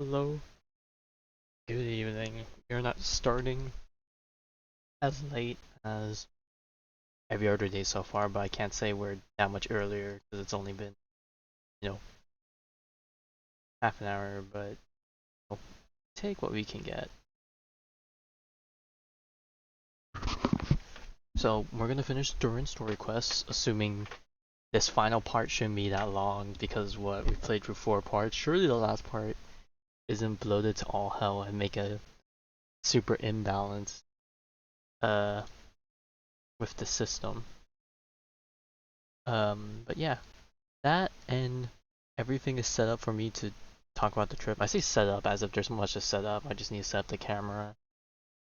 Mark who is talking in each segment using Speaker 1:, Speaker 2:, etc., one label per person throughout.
Speaker 1: Hello, good evening. We're not starting as late as every other day so far, but I can't say we're that much earlier because it's only been, you know, half an hour, but we'll take what we can get. So we're gonna finish Durin story quests, assuming this final part shouldn't be that long because what we played through 4 parts. Surely the last part isn't bloated to all hell and make a super imbalance with the system. But yeah, that and everything is set up for me to talk about the trip. I say set up as if there's much to set up. I just need to set up the camera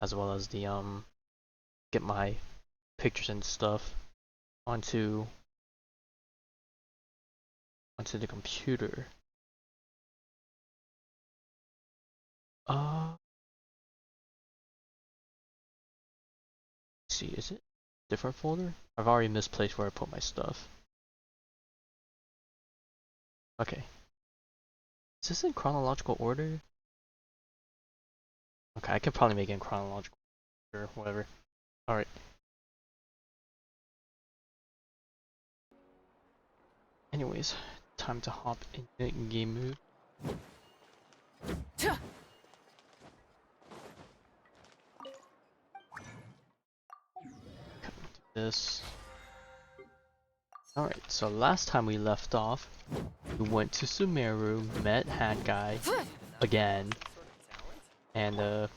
Speaker 1: as well as the get my pictures and stuff onto the computer. Let's see, is it different folder? I've already misplaced where I put my stuff. Okay. Is this in chronological order? Okay, I could probably make it in chronological order, whatever. Alright. Anyways, time to hop into game mode. This. Alright, so last time we left off, we went to Sumeru, met Hat Guy again, and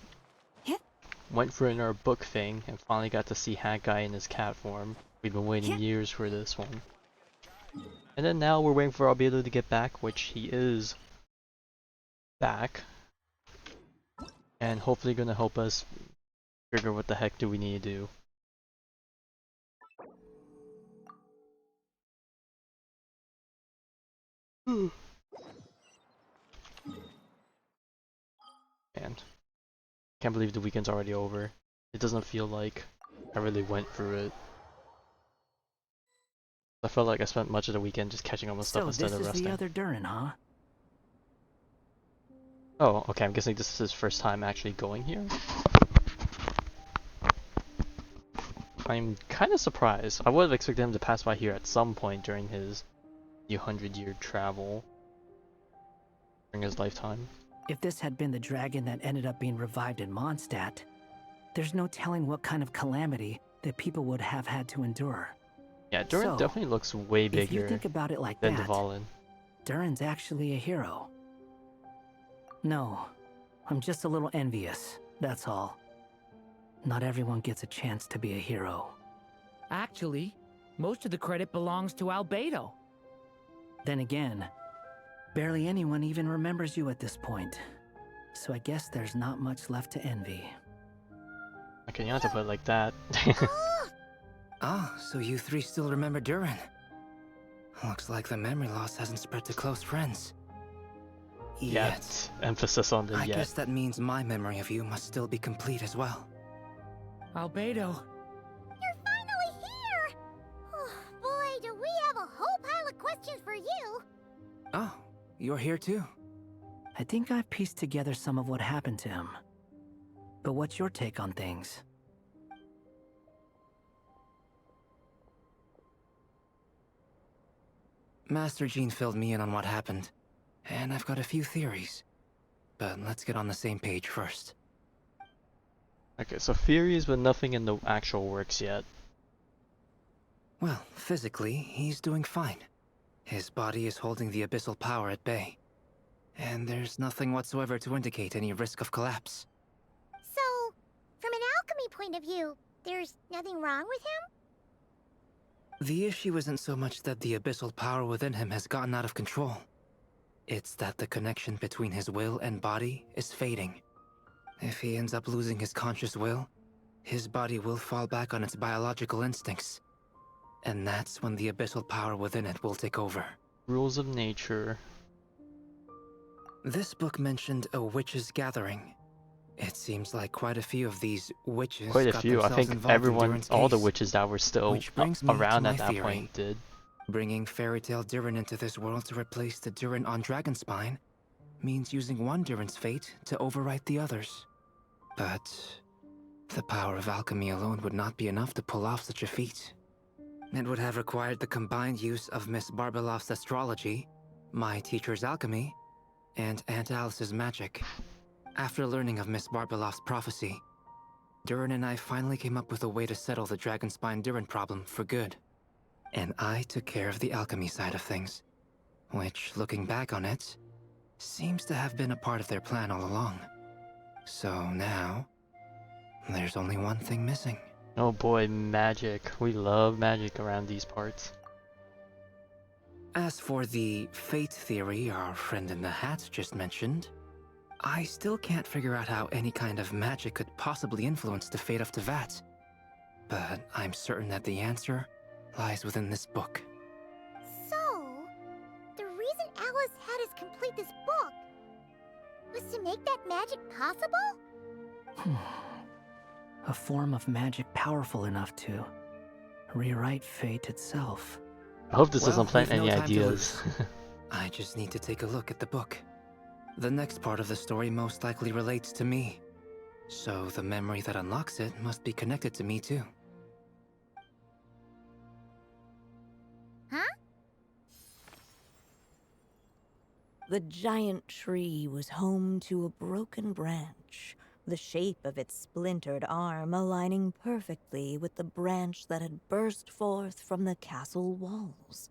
Speaker 1: went for our book thing, and finally got to see Hat Guy in his cat form. We've been waiting years for this one. And then now we're waiting for Albedo to get back, which he is back. And hopefully gonna help us figure what the heck do we need to do. And can't believe the weekend's already over. It doesn't feel like I really went through it. I felt like I spent much of the weekend just catching up on stuff instead of resting.
Speaker 2: So this is the other Durin, huh?
Speaker 1: Oh, okay, I'm guessing this is his first time actually going here. I'm kind of surprised. I would have expected him to pass by here at some point during his 100-year travel. During his lifetime.
Speaker 2: If this had been the dragon that ended up being revived in Mondstadt, there's no telling what kind of calamity that people would have had to endure.
Speaker 1: Yeah, Durin definitely looks way bigger
Speaker 2: if you think about it like
Speaker 1: than
Speaker 2: that,
Speaker 1: Dvalin.
Speaker 2: Durin's actually a hero. No, I'm just a little envious, that's all. Not everyone gets a chance to be a hero.
Speaker 3: Actually, most of the credit belongs to Albedo.
Speaker 2: Then again, barely anyone even remembers you at this point. So I guess there's not much left to envy.
Speaker 1: Okay, you don't have to put it like that.
Speaker 4: Ah, so you three still remember Durin. Looks like the memory loss hasn't spread to close friends.
Speaker 1: Yet. Emphasis on the yet.
Speaker 4: I guess that means my memory of you must still be complete as well.
Speaker 3: Albedo.
Speaker 5: You're finally here! Oh, boy, do we have a whole pile of questions for you!
Speaker 4: Oh, you're here too?
Speaker 2: I think I've pieced together some of what happened to him. But what's your take on things?
Speaker 4: Master Jean filled me in on what happened, and I've got a few theories. But let's get on the same page first.
Speaker 1: Okay, so theories, but nothing in the actual works yet.
Speaker 4: Well, physically, he's doing fine. His body is holding the abyssal power at bay. And there's nothing whatsoever to indicate any risk of collapse.
Speaker 5: So, from an alchemy point of view, there's nothing wrong with him?
Speaker 4: The issue isn't so much that the abyssal power within him has gotten out of control. It's that the connection between his will and body is fading. If he ends up losing his conscious will, his body will fall back on its biological instincts. And that's when the abyssal power within it will take over.
Speaker 1: Rules of nature.
Speaker 4: This book mentioned a witches' gathering. It seems like quite a few of these witches
Speaker 1: Quite a
Speaker 4: got
Speaker 1: few. I
Speaker 4: themselves
Speaker 1: think
Speaker 4: involved in
Speaker 1: everyone,
Speaker 4: Durin's
Speaker 1: all the
Speaker 4: case.
Speaker 1: witches that were still
Speaker 4: Which brings me
Speaker 1: around
Speaker 4: to
Speaker 1: at
Speaker 4: my
Speaker 1: that
Speaker 4: theory.
Speaker 1: point did.
Speaker 4: Bringing fairy tale Durin into this world to replace the Durin on Dragonspine means using one Durin's fate to overwrite the others. But the power of alchemy alone would not be enough to pull off such a feat. It would have required the combined use of Miss Barbeloff's astrology, my teacher's alchemy, and Aunt Alice's magic. After learning of Miss Barbeloff's prophecy, Durin and I finally came up with a way to settle the Dragonspine Durin problem for good. And I took care of the alchemy side of things, which, looking back on it, seems to have been a part of their plan all along. So now, there's only one thing missing.
Speaker 1: Oh boy, magic. We love magic around these parts.
Speaker 4: As for the fate theory our friend in the hat just mentioned, I still can't figure out how any kind of magic could possibly influence the fate of Tevat. But I'm certain that the answer lies within this book.
Speaker 5: So, the reason Alice had us complete this book was to make that magic possible?
Speaker 2: A form of magic powerful enough to rewrite fate itself.
Speaker 1: I hope this
Speaker 4: Well,
Speaker 1: doesn't plant
Speaker 4: we've no
Speaker 1: any
Speaker 4: time to
Speaker 1: ideas.
Speaker 4: I just need to take a look at the book. The next part of the story most likely relates to me. So the memory that unlocks it must be connected to me too.
Speaker 5: Huh?
Speaker 6: The giant tree was home to a broken branch, the shape of its splintered arm aligning perfectly with the branch that had burst forth from the castle walls.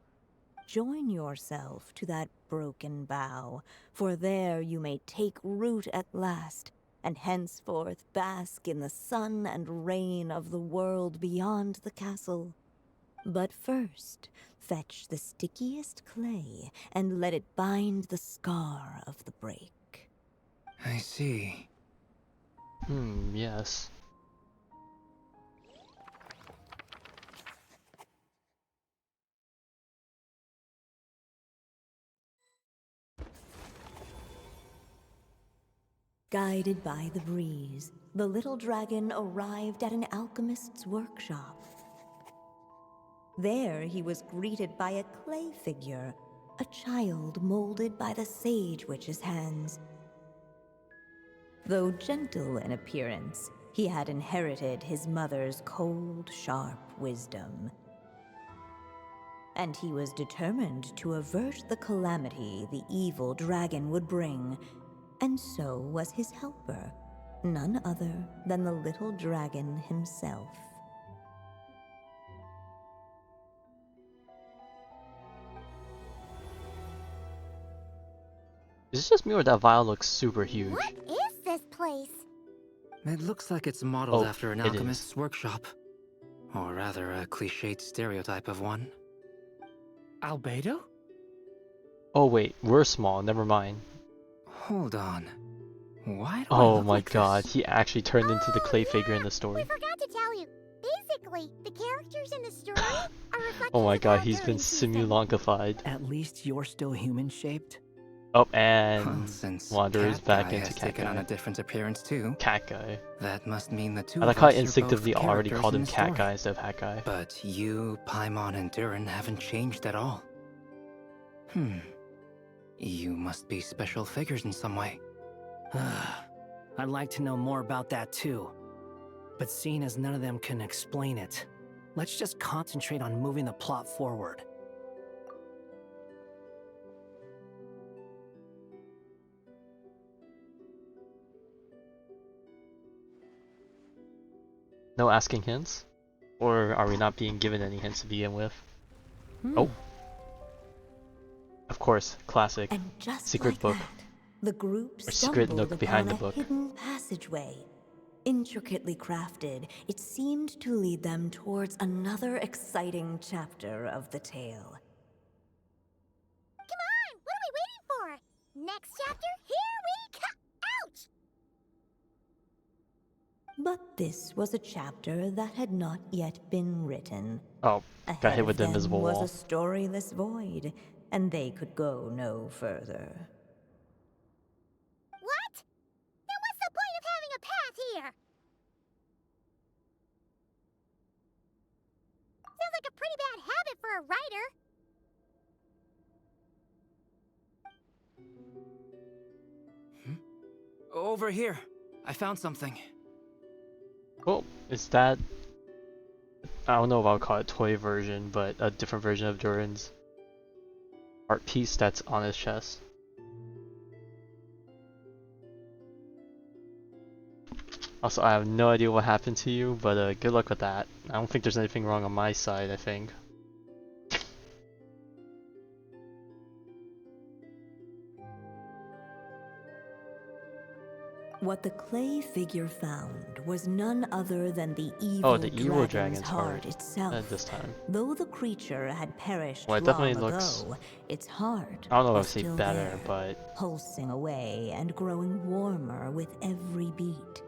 Speaker 6: Join yourself to that broken bough, for there you may take root at last, and henceforth bask in the sun and rain of the world beyond the castle. But first, fetch the stickiest clay and let it bind the scar of the break.
Speaker 4: I see.
Speaker 1: Yes.
Speaker 6: Guided by the breeze, the little dragon arrived at an alchemist's workshop. There he was greeted by a clay figure, a child molded by the Sage Witch's hands. Though gentle in appearance, he had inherited his mother's cold, sharp wisdom. And he was determined to avert the calamity the evil dragon would bring, and so was his helper, none other than the little dragon himself.
Speaker 1: Is it just me or that vial looks super huge?
Speaker 5: What is this place?
Speaker 4: It looks like it's modeled
Speaker 1: Oh,
Speaker 4: after an
Speaker 1: it is.
Speaker 4: alchemist's workshop. Or rather, a cliched stereotype of one.
Speaker 3: Albedo?
Speaker 1: Oh wait, we're small, never mind.
Speaker 4: Hold on. Why do I
Speaker 1: Oh
Speaker 4: look
Speaker 1: my
Speaker 4: like
Speaker 1: god,
Speaker 4: this?
Speaker 1: he actually turned into the clay figure in the
Speaker 5: We
Speaker 1: story.
Speaker 5: forgot to tell you. Basically, the characters in the story are reflections
Speaker 1: Oh my
Speaker 5: of
Speaker 1: god,
Speaker 5: our
Speaker 1: he's been
Speaker 5: Durin season.
Speaker 1: simulonkified.
Speaker 2: At least you're still human-shaped?
Speaker 1: Oh,
Speaker 4: Well,
Speaker 1: and
Speaker 4: since
Speaker 1: Wanderer's
Speaker 4: Cat
Speaker 1: back
Speaker 4: Guy
Speaker 1: into
Speaker 4: has
Speaker 1: Cat
Speaker 4: taken on
Speaker 1: Guy.
Speaker 4: a different appearance too,
Speaker 1: Cat Guy.
Speaker 4: that must mean the two
Speaker 1: I like
Speaker 4: of
Speaker 1: how I
Speaker 4: us are
Speaker 1: instinctively
Speaker 4: both
Speaker 1: already
Speaker 4: characters
Speaker 1: called
Speaker 4: in
Speaker 1: him
Speaker 4: the
Speaker 1: Cat
Speaker 4: story.
Speaker 1: Guy instead of Hat Guy.
Speaker 4: But you, Paimon, and Durin haven't changed at all. You must be special figures in some way.
Speaker 2: I'd like to know more about that too. But seeing as none of them can explain it, let's just concentrate on moving the plot forward.
Speaker 1: No asking hints? Or are we not being given any hints to begin with? Oh. Of course, classic.
Speaker 6: And just
Speaker 1: Secret
Speaker 6: like
Speaker 1: book.
Speaker 6: that, the group
Speaker 1: Or secret
Speaker 6: stumbled
Speaker 1: nook behind
Speaker 6: upon
Speaker 1: the
Speaker 6: a
Speaker 1: book.
Speaker 6: hidden passageway. Intricately crafted, it seemed to lead them towards another exciting chapter of the tale.
Speaker 5: Come on, what are we waiting for? Next chapter, here we come! Ouch!
Speaker 6: But this was a chapter that had not yet been written.
Speaker 1: Oh,
Speaker 6: Ahead
Speaker 1: got hit with
Speaker 6: of
Speaker 1: the
Speaker 6: them
Speaker 1: invisible
Speaker 6: was
Speaker 1: wall.
Speaker 6: a storyless void, and they could go no further.
Speaker 5: What? Then what's the point of having a path here? Sounds like a pretty bad habit for a writer.
Speaker 4: Over here. I found something.
Speaker 1: Well, is that... I don't know if I'll call it toy version, but a different version of Durin's art piece that's on his chest. Also, I have no idea what happened to you, but good luck with that. I don't think there's anything wrong on my side, I think.
Speaker 6: What the clay figure found was none other than the
Speaker 1: The
Speaker 6: dragon's
Speaker 1: evil dragon's
Speaker 6: heart
Speaker 1: heart,
Speaker 6: itself.
Speaker 1: this time.
Speaker 6: Though the creature had perished
Speaker 1: Well, it
Speaker 6: long
Speaker 1: definitely looks...
Speaker 6: ago, its heart
Speaker 1: I don't know if I
Speaker 6: was
Speaker 1: would say
Speaker 6: still
Speaker 1: better,
Speaker 6: there,
Speaker 1: but...
Speaker 6: pulsing away and growing warmer with every beat.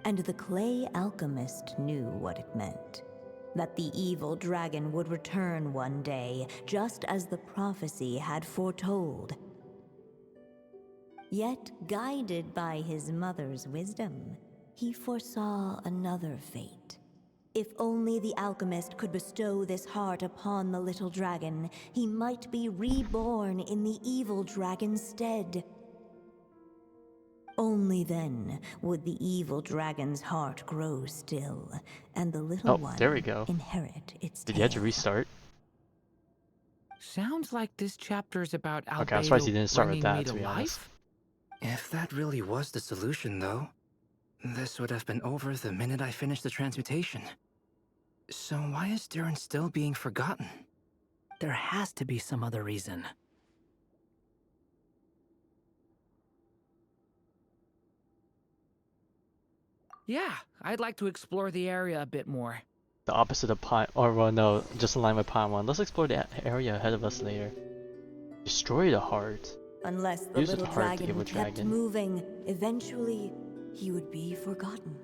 Speaker 6: And the clay alchemist knew what it meant. That the evil dragon would return one day, just as the prophecy had foretold. Yet, guided by his mother's wisdom, he foresaw another fate. If only the alchemist could bestow this heart upon the little dragon, he might be reborn in the evil dragon's stead. Only then would the evil dragon's heart grow still, and the little one
Speaker 1: there we go.
Speaker 6: inherit its
Speaker 1: Did you have to
Speaker 6: tale.
Speaker 1: restart?
Speaker 3: Sounds like this chapter is about
Speaker 1: Okay, I'm surprised you
Speaker 3: Albedo
Speaker 1: didn't start with
Speaker 3: bringing me
Speaker 1: that, to
Speaker 3: to
Speaker 1: be honest.
Speaker 3: life.
Speaker 4: If that really was the solution, though, this would have been over the minute I finished the transmutation. So why is Durin still being forgotten?
Speaker 2: There has to be some other reason.
Speaker 3: Yeah, I'd like to explore the area a bit more.
Speaker 1: The opposite of Pine... Or, well, no, just in line with Pine 1. Let's explore the area ahead of us later. Destroy the heart.
Speaker 6: Unless the
Speaker 1: Use the
Speaker 6: little
Speaker 1: heart, the
Speaker 6: dragon
Speaker 1: evil
Speaker 6: kept
Speaker 1: dragon.
Speaker 6: moving, eventually he would be forgotten.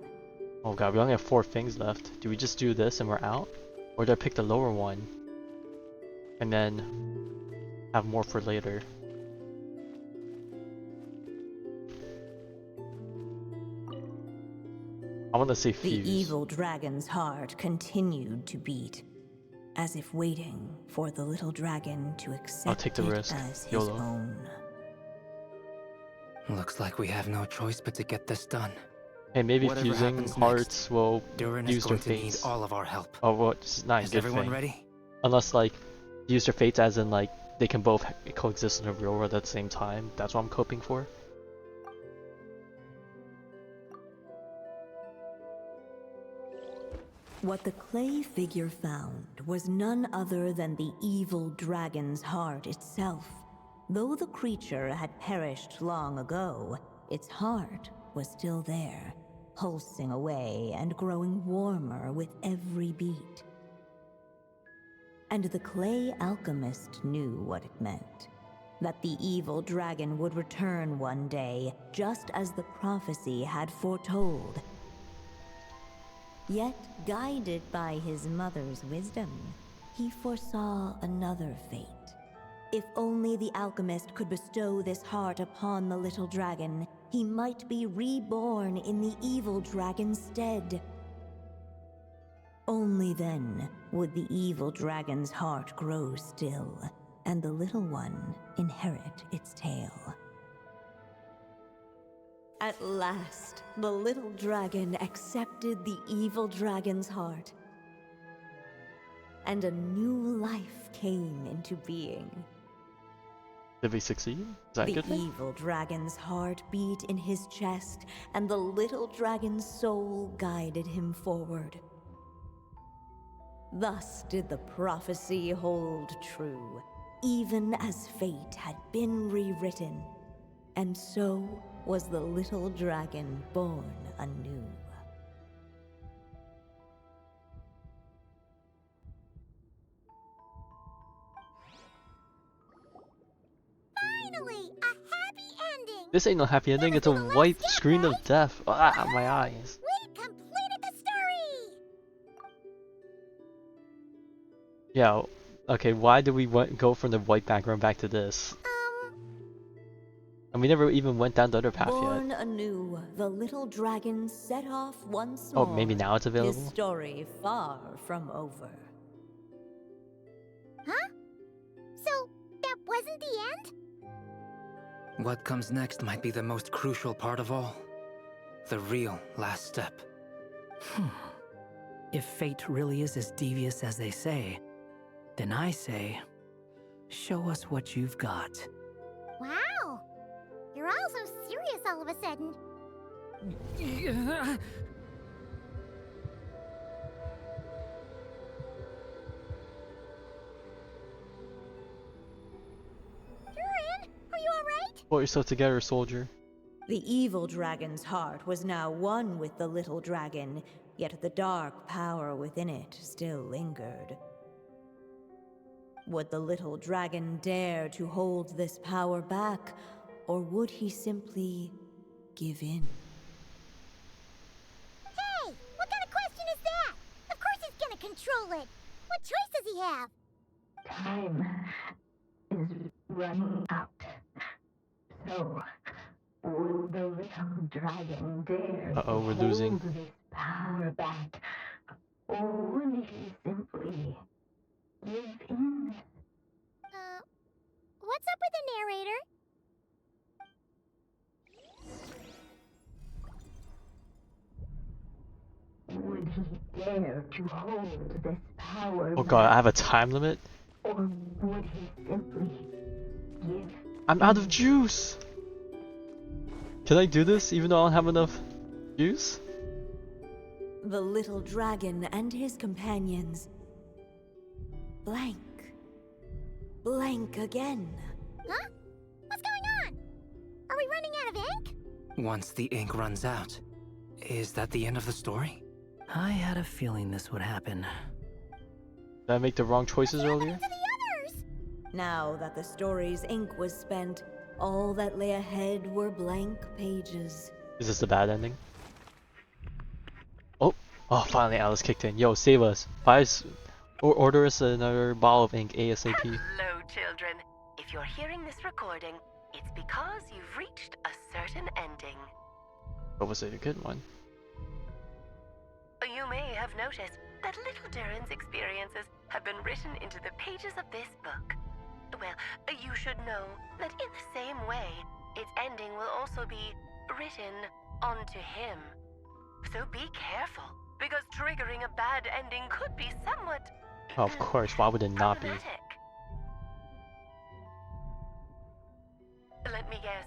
Speaker 1: Oh god, we only have 4 things left. Do we just do this and we're out? Or do I pick the lower one? And then... have more for later? I want to say fuse.
Speaker 6: The evil dragon's heart continued to beat, as if waiting for the little dragon to accept
Speaker 1: take the
Speaker 6: it
Speaker 1: risk.
Speaker 6: as his
Speaker 1: YOLO.
Speaker 6: own.
Speaker 4: Looks like we have no choice but to get this done.
Speaker 1: Hey, maybe
Speaker 4: Whatever
Speaker 1: fusing
Speaker 4: happens
Speaker 1: hearts will
Speaker 4: Durin is
Speaker 1: use their
Speaker 4: going to need
Speaker 1: fates.
Speaker 4: all of our help.
Speaker 1: Oh, well, it's not a
Speaker 4: Is
Speaker 1: good
Speaker 4: everyone
Speaker 1: thing.
Speaker 4: ready?
Speaker 1: Unless, like, use their fates as in, like, they can both coexist in the real world at the same time. That's what I'm hoping for.
Speaker 6: What the clay figure found was none other than the evil dragon's heart itself. Though the creature had perished long ago, its heart was still there, pulsing away and growing warmer with every beat. And the clay alchemist knew what it meant. That the evil dragon would return one day, just as the prophecy had foretold. Yet, guided by his mother's wisdom, he foresaw another fate. If only the alchemist could bestow this heart upon the little dragon, he might be reborn in the evil dragon's stead. Only then would the evil dragon's heart grow still, and the little one inherit its tale. At last, the little dragon accepted the evil dragon's heart, and a new life came into being.
Speaker 1: Did we succeed? Is that a
Speaker 6: The
Speaker 1: good thing?
Speaker 6: evil dragon's heart beat in his chest, and the little dragon's soul guided him forward. Thus did the prophecy hold true, even as fate had been rewritten. And so was the little dragon born anew.
Speaker 5: Finally, a happy ending!
Speaker 1: This ain't no happy ending, it's a
Speaker 5: Never been
Speaker 1: white
Speaker 5: lost yet,
Speaker 1: screen of
Speaker 5: right?
Speaker 1: death. Ah, my eyes.
Speaker 5: We completed the story!
Speaker 1: Yeah, okay, why did we go from the white background back to this? And we never even went down the other path
Speaker 6: Born
Speaker 1: yet.
Speaker 6: anew, the little dragon set off once
Speaker 1: Oh,
Speaker 6: more.
Speaker 1: maybe now it's
Speaker 6: His
Speaker 1: available?
Speaker 6: story far from over.
Speaker 5: Huh? So, that wasn't the end?
Speaker 4: What comes next might be the most crucial part of all. The real last step.
Speaker 2: If fate really is as devious as they say, then I say, show us what you've got.
Speaker 5: Wow! You're all so serious all of a sudden. Durin, are you alright?
Speaker 1: Pull yourself together, soldier.
Speaker 6: The evil dragon's heart was now one with the little dragon, yet the dark power within it still lingered. Would the little dragon dare to hold this power back, or would he simply give in?
Speaker 5: Hey, what kind of question is that? Of course he's gonna control it. What choice does he have?
Speaker 7: Time is running out. So, would the little dragon dare
Speaker 1: Uh-oh, we're
Speaker 7: to
Speaker 1: losing.
Speaker 7: hold this power back? Or would he simply give in?
Speaker 5: What's up with the narrator?
Speaker 7: Would he dare to hold this power
Speaker 1: Oh god, I
Speaker 7: back?
Speaker 1: have a time limit?
Speaker 7: Or would he simply give
Speaker 1: I'm out of juice! Can I do this even though I don't have enough juice?
Speaker 6: The little dragon and his companions blank. Blank again.
Speaker 5: Huh? What's going on? Are we running out of ink?
Speaker 4: Once the ink runs out, is that the end of the story?
Speaker 2: I had a feeling this would happen.
Speaker 1: Did I make the wrong choices earlier?
Speaker 5: To the others!
Speaker 6: Now that the story's ink was spent, all that lay ahead were blank pages.
Speaker 1: Is this the bad ending? Oh, finally Alice kicked in. Yo, save us. Buy us, or order us another bottle of ink ASAP.
Speaker 8: Hello, children. If you're hearing this recording, it's because you've reached a certain ending.
Speaker 1: But was it a good one?
Speaker 8: You may have noticed that little Durin's experiences have been written into the pages of this book. Well, you should know that in the same way, its ending will also be written onto him. So be careful, because triggering a bad ending could be somewhat
Speaker 1: Of course, why would it not be?
Speaker 8: problematic. Let me guess.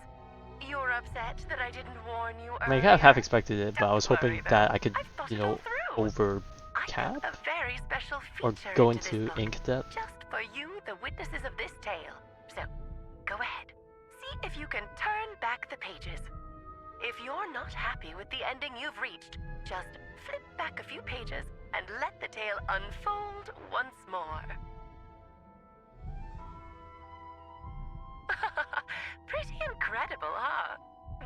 Speaker 8: You're upset that I didn't warn you
Speaker 1: I mean, I
Speaker 8: earlier?
Speaker 1: half expected it, but I was
Speaker 8: Don't
Speaker 1: hoping
Speaker 8: worry,
Speaker 1: that
Speaker 8: though.
Speaker 1: I could,
Speaker 8: I've thought
Speaker 1: you
Speaker 8: it
Speaker 1: know,
Speaker 8: all through.
Speaker 1: over
Speaker 8: I
Speaker 1: cap
Speaker 8: put a very special
Speaker 1: or
Speaker 8: feature
Speaker 1: go
Speaker 8: into this
Speaker 1: into
Speaker 8: book,
Speaker 1: ink depth.
Speaker 8: just for you, the witnesses of this tale. So, go ahead. See if you can turn back the pages. If you're not happy with the ending you've reached, just flip back a few pages and let the tale unfold once more. Pretty incredible, huh?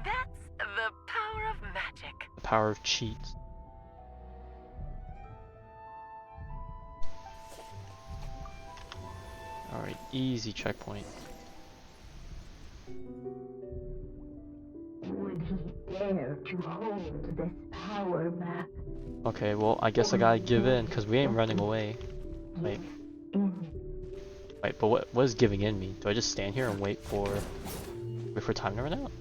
Speaker 8: That's the power of magic.
Speaker 1: The power of cheats. Alright, easy checkpoint.
Speaker 7: Would he dare to hold this power back?
Speaker 1: Okay, well, I guess I gotta give in, because we ain't running away. Wait,
Speaker 7: In
Speaker 1: but what is giving in mean? Do I just stand here and wait for time to run out?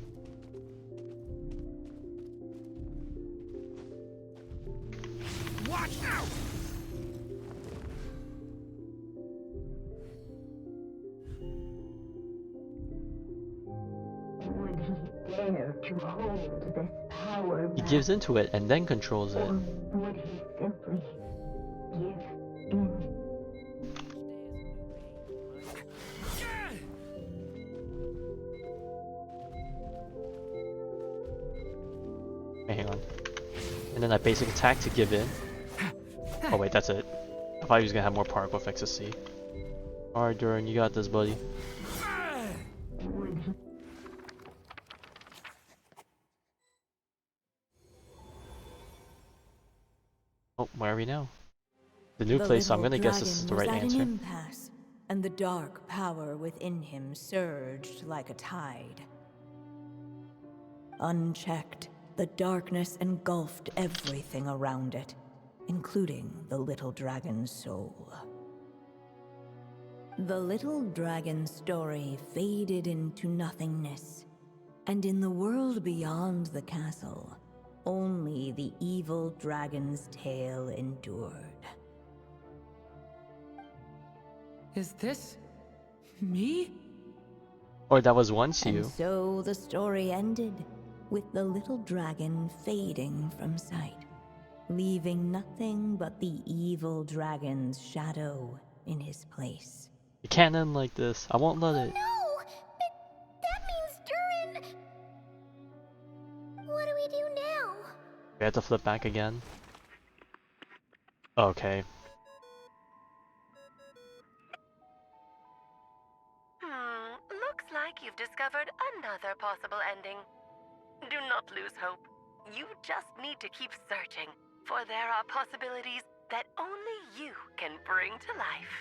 Speaker 3: Watch out!
Speaker 7: would he dare to hold this power
Speaker 1: He
Speaker 7: back?
Speaker 1: gives into it and then controls it.
Speaker 7: Or would he simply give in?
Speaker 1: Wait, hang on. And then that basic attack to give in. Oh wait, that's it. I thought he was gonna have more particle effects to see. Alright, Durin, you got this, buddy.
Speaker 7: Would he
Speaker 1: Oh, where are we now? The new
Speaker 6: The
Speaker 1: place, so I'm
Speaker 6: little
Speaker 1: gonna guess this is the
Speaker 6: dragon
Speaker 1: right
Speaker 6: was at
Speaker 1: answer.
Speaker 6: an impasse, and the dark power within him surged like a tide. Unchecked, the darkness engulfed everything around it, including the little dragon's soul. The little dragon's story faded into nothingness, And in the world beyond the castle, only the evil dragon's tale endured.
Speaker 3: Is this me?
Speaker 1: Or that was once
Speaker 6: And
Speaker 1: you.
Speaker 6: so the story ended, with the little dragon fading from sight, leaving nothing but the evil dragon's shadow in his place.
Speaker 1: It can't end like this. I won't let it.
Speaker 5: No! That means Durin... What do we do now?
Speaker 1: We have to flip back again. Okay.
Speaker 8: Looks like you've discovered another possible ending. Do not lose hope. You just need to keep searching, for there are possibilities that only you can bring to life.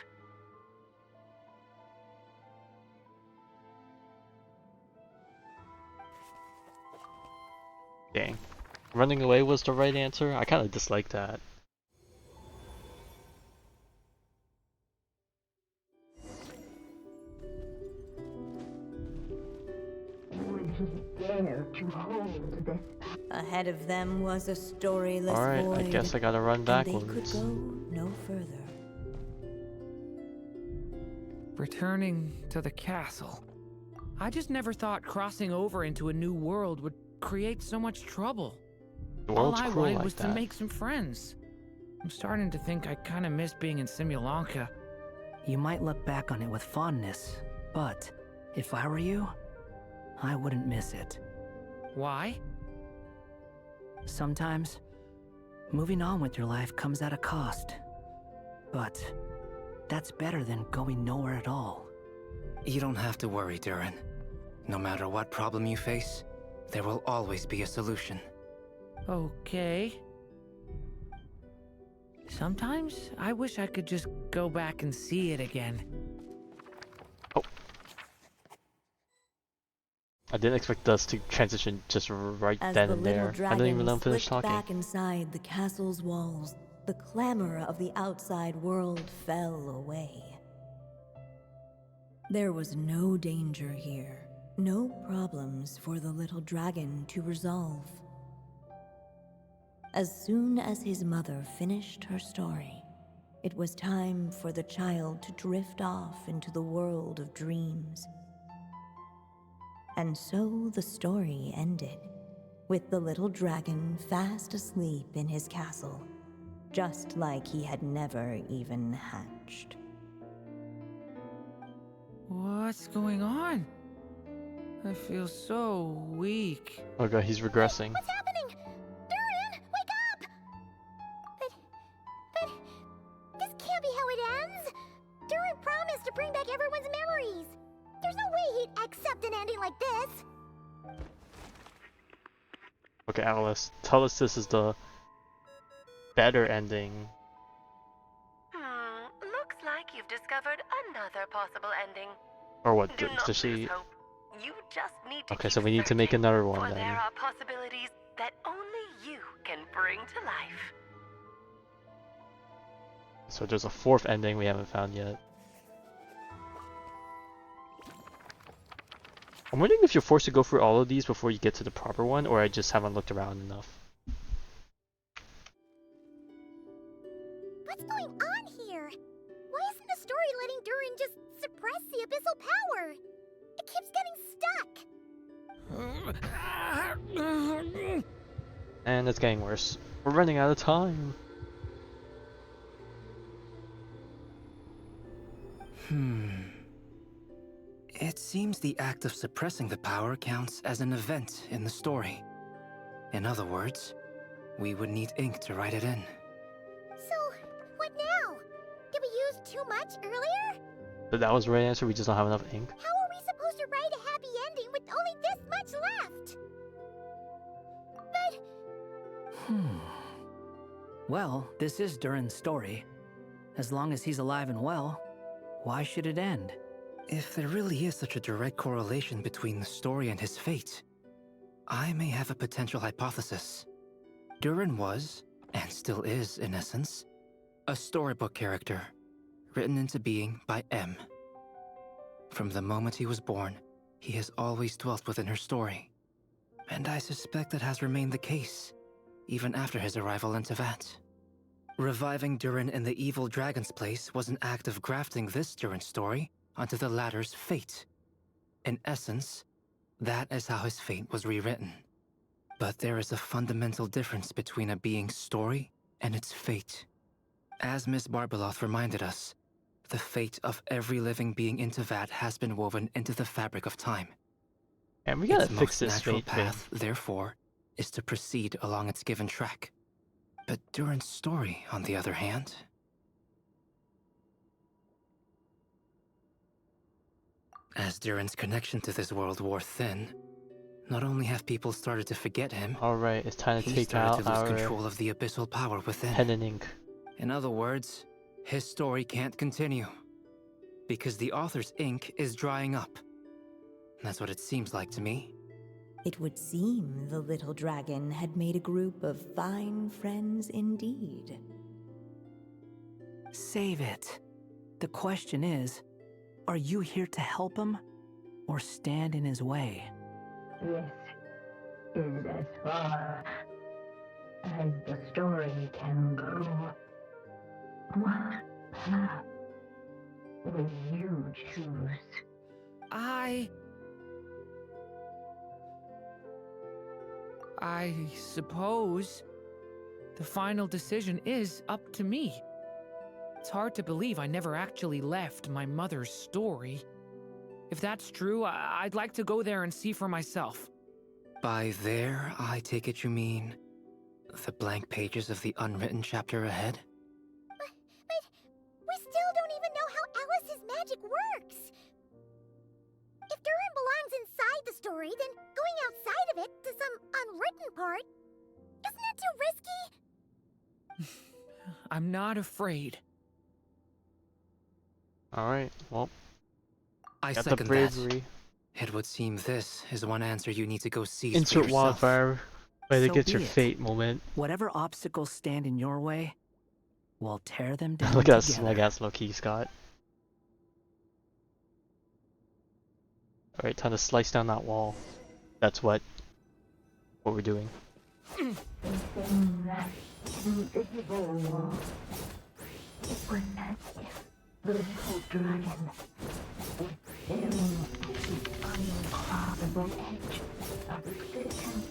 Speaker 1: Dang. Running away was the right answer? I kinda dislike that.
Speaker 7: Would he dare to hold this power?
Speaker 6: Ahead of them was a storyless
Speaker 1: Alright,
Speaker 6: void,
Speaker 1: I guess I gotta run
Speaker 6: and they could
Speaker 1: backwards.
Speaker 6: go no further.
Speaker 3: Returning to the castle. I just never thought crossing over into a new world would create so much trouble.
Speaker 1: The
Speaker 3: All
Speaker 1: world's
Speaker 3: I
Speaker 1: cruel
Speaker 3: wanted
Speaker 1: like
Speaker 3: was to
Speaker 1: that.
Speaker 3: make some friends. I'm starting to think I kind of miss being in Simulanka.
Speaker 2: You might look back on it with fondness, but if I were you, I wouldn't miss it.
Speaker 3: Why?
Speaker 2: Sometimes, moving on with your life comes at a cost. But that's better than going nowhere at all.
Speaker 4: You don't have to worry, Durin. No matter what problem you face, there will always be a solution.
Speaker 3: Okay. Sometimes I wish I could just go back and see it again.
Speaker 1: Oh. I didn't expect us to transition just right
Speaker 6: As
Speaker 1: then
Speaker 6: the
Speaker 1: and
Speaker 6: little
Speaker 1: there. I
Speaker 6: dragon
Speaker 1: didn't even let him finish
Speaker 6: slipped
Speaker 1: talking.
Speaker 6: back inside the castle's walls, the clamor of the outside world fell away. There was no danger here, no problems for the little dragon to resolve. As soon as his mother finished her story, it was time for the child to drift off into the world of dreams. And so the story ended, with the little dragon fast asleep in his castle, just like he had never even hatched.
Speaker 3: What's going on? I feel so weak.
Speaker 1: Oh god, he's regressing.
Speaker 5: What's happening? Durin, wake up! But... This can't be how it ends! Durin promised to bring back everyone's memories! There's no way he'd accept an ending like this!
Speaker 1: Okay, Alice, tell us this is the better ending.
Speaker 8: Looks like you've discovered another possible ending.
Speaker 1: Or what?
Speaker 8: Do not
Speaker 1: Does she?
Speaker 8: lose hope. You just need to
Speaker 1: Okay,
Speaker 8: keep
Speaker 1: so we need to make
Speaker 8: searching,
Speaker 1: another
Speaker 8: for
Speaker 1: one then.
Speaker 8: there are possibilities that only you can bring to life.
Speaker 1: So there's a fourth ending we haven't found yet. I'm wondering if you're forced to go through all of these before you get to the proper one, or I just haven't looked around enough.
Speaker 5: What's going on here? Why isn't the story letting Durin just suppress the abyssal power? It keeps getting stuck!
Speaker 1: And it's getting worse. We're running out of time.
Speaker 4: It seems the act of suppressing the power counts as an event in the story. In other words, we would need ink to write it in.
Speaker 5: So, what now? Did we use too much earlier?
Speaker 1: But that was the right answer, we just don't have enough ink.
Speaker 5: How are we supposed to write a happy ending with only this much left? But...
Speaker 2: Well, this is Durin's story. As long as he's alive and well, why should it end?
Speaker 4: If there really is such a direct correlation between the story and his fate, I may have a potential hypothesis. Durin was, and still is in essence, a storybook character, written into being by M. From the moment he was born, he has always dwelt within her story, And I suspect that has remained the case, even after his arrival in Tevat. Reviving Durin in the evil dragon's place was an act of grafting this Durin story onto the latter's fate. In essence, that is how his fate was rewritten. But there is a fundamental difference between a being's story and its fate. As Miss Barbeloth reminded us, the fate of every living being in Tevat has been woven into the fabric of time.
Speaker 1: And we gotta
Speaker 4: Its
Speaker 1: fix
Speaker 4: most
Speaker 1: this
Speaker 4: natural
Speaker 1: fate thing.
Speaker 4: path, therefore, is to proceed along its given track. But Durin's story, on the other hand... As Durin's connection to this world wore thin, not only have people started to forget him,
Speaker 1: Alright, it's time to
Speaker 4: he
Speaker 1: take
Speaker 4: started
Speaker 1: out
Speaker 4: to lose
Speaker 1: our
Speaker 4: control of the abyssal power within.
Speaker 1: pen and ink.
Speaker 4: In other words, his story can't continue. Because the author's ink is drying up. That's what it seems like to me.
Speaker 6: It would seem the little dragon had made a group of fine friends indeed.
Speaker 2: Save it. The question is, are you here to help him or stand in his way?
Speaker 7: This is as far as the story can go. What path will you choose?
Speaker 3: I suppose the final decision is up to me. It's hard to believe I never actually left my mother's story. If that's true, I'd like to go there and see for myself.
Speaker 4: By there, I take it you mean the blank pages of the unwritten chapter ahead?
Speaker 5: But we still don't even know how Alice's magic works. If Durin belongs inside the story, then going outside of it to some unwritten part, isn't that too risky?
Speaker 3: I'm not afraid.
Speaker 1: Alright, well,
Speaker 4: I
Speaker 1: got the
Speaker 4: second that.
Speaker 1: bravery.
Speaker 4: It would seem this is one answer you need to go seize for
Speaker 1: Insert
Speaker 4: yourself.
Speaker 1: wildfire. But it
Speaker 2: So
Speaker 1: gets your
Speaker 2: be it.
Speaker 1: fate moment.
Speaker 2: Whatever obstacles stand in your way, we'll tear them down
Speaker 1: Look at that
Speaker 2: together.
Speaker 1: smug ass look he's got. Alright, time to slice down that wall. That's what we're doing.
Speaker 7: The thing that invisible wall. It was as if the little dragon was staring the uncrossable edge of existence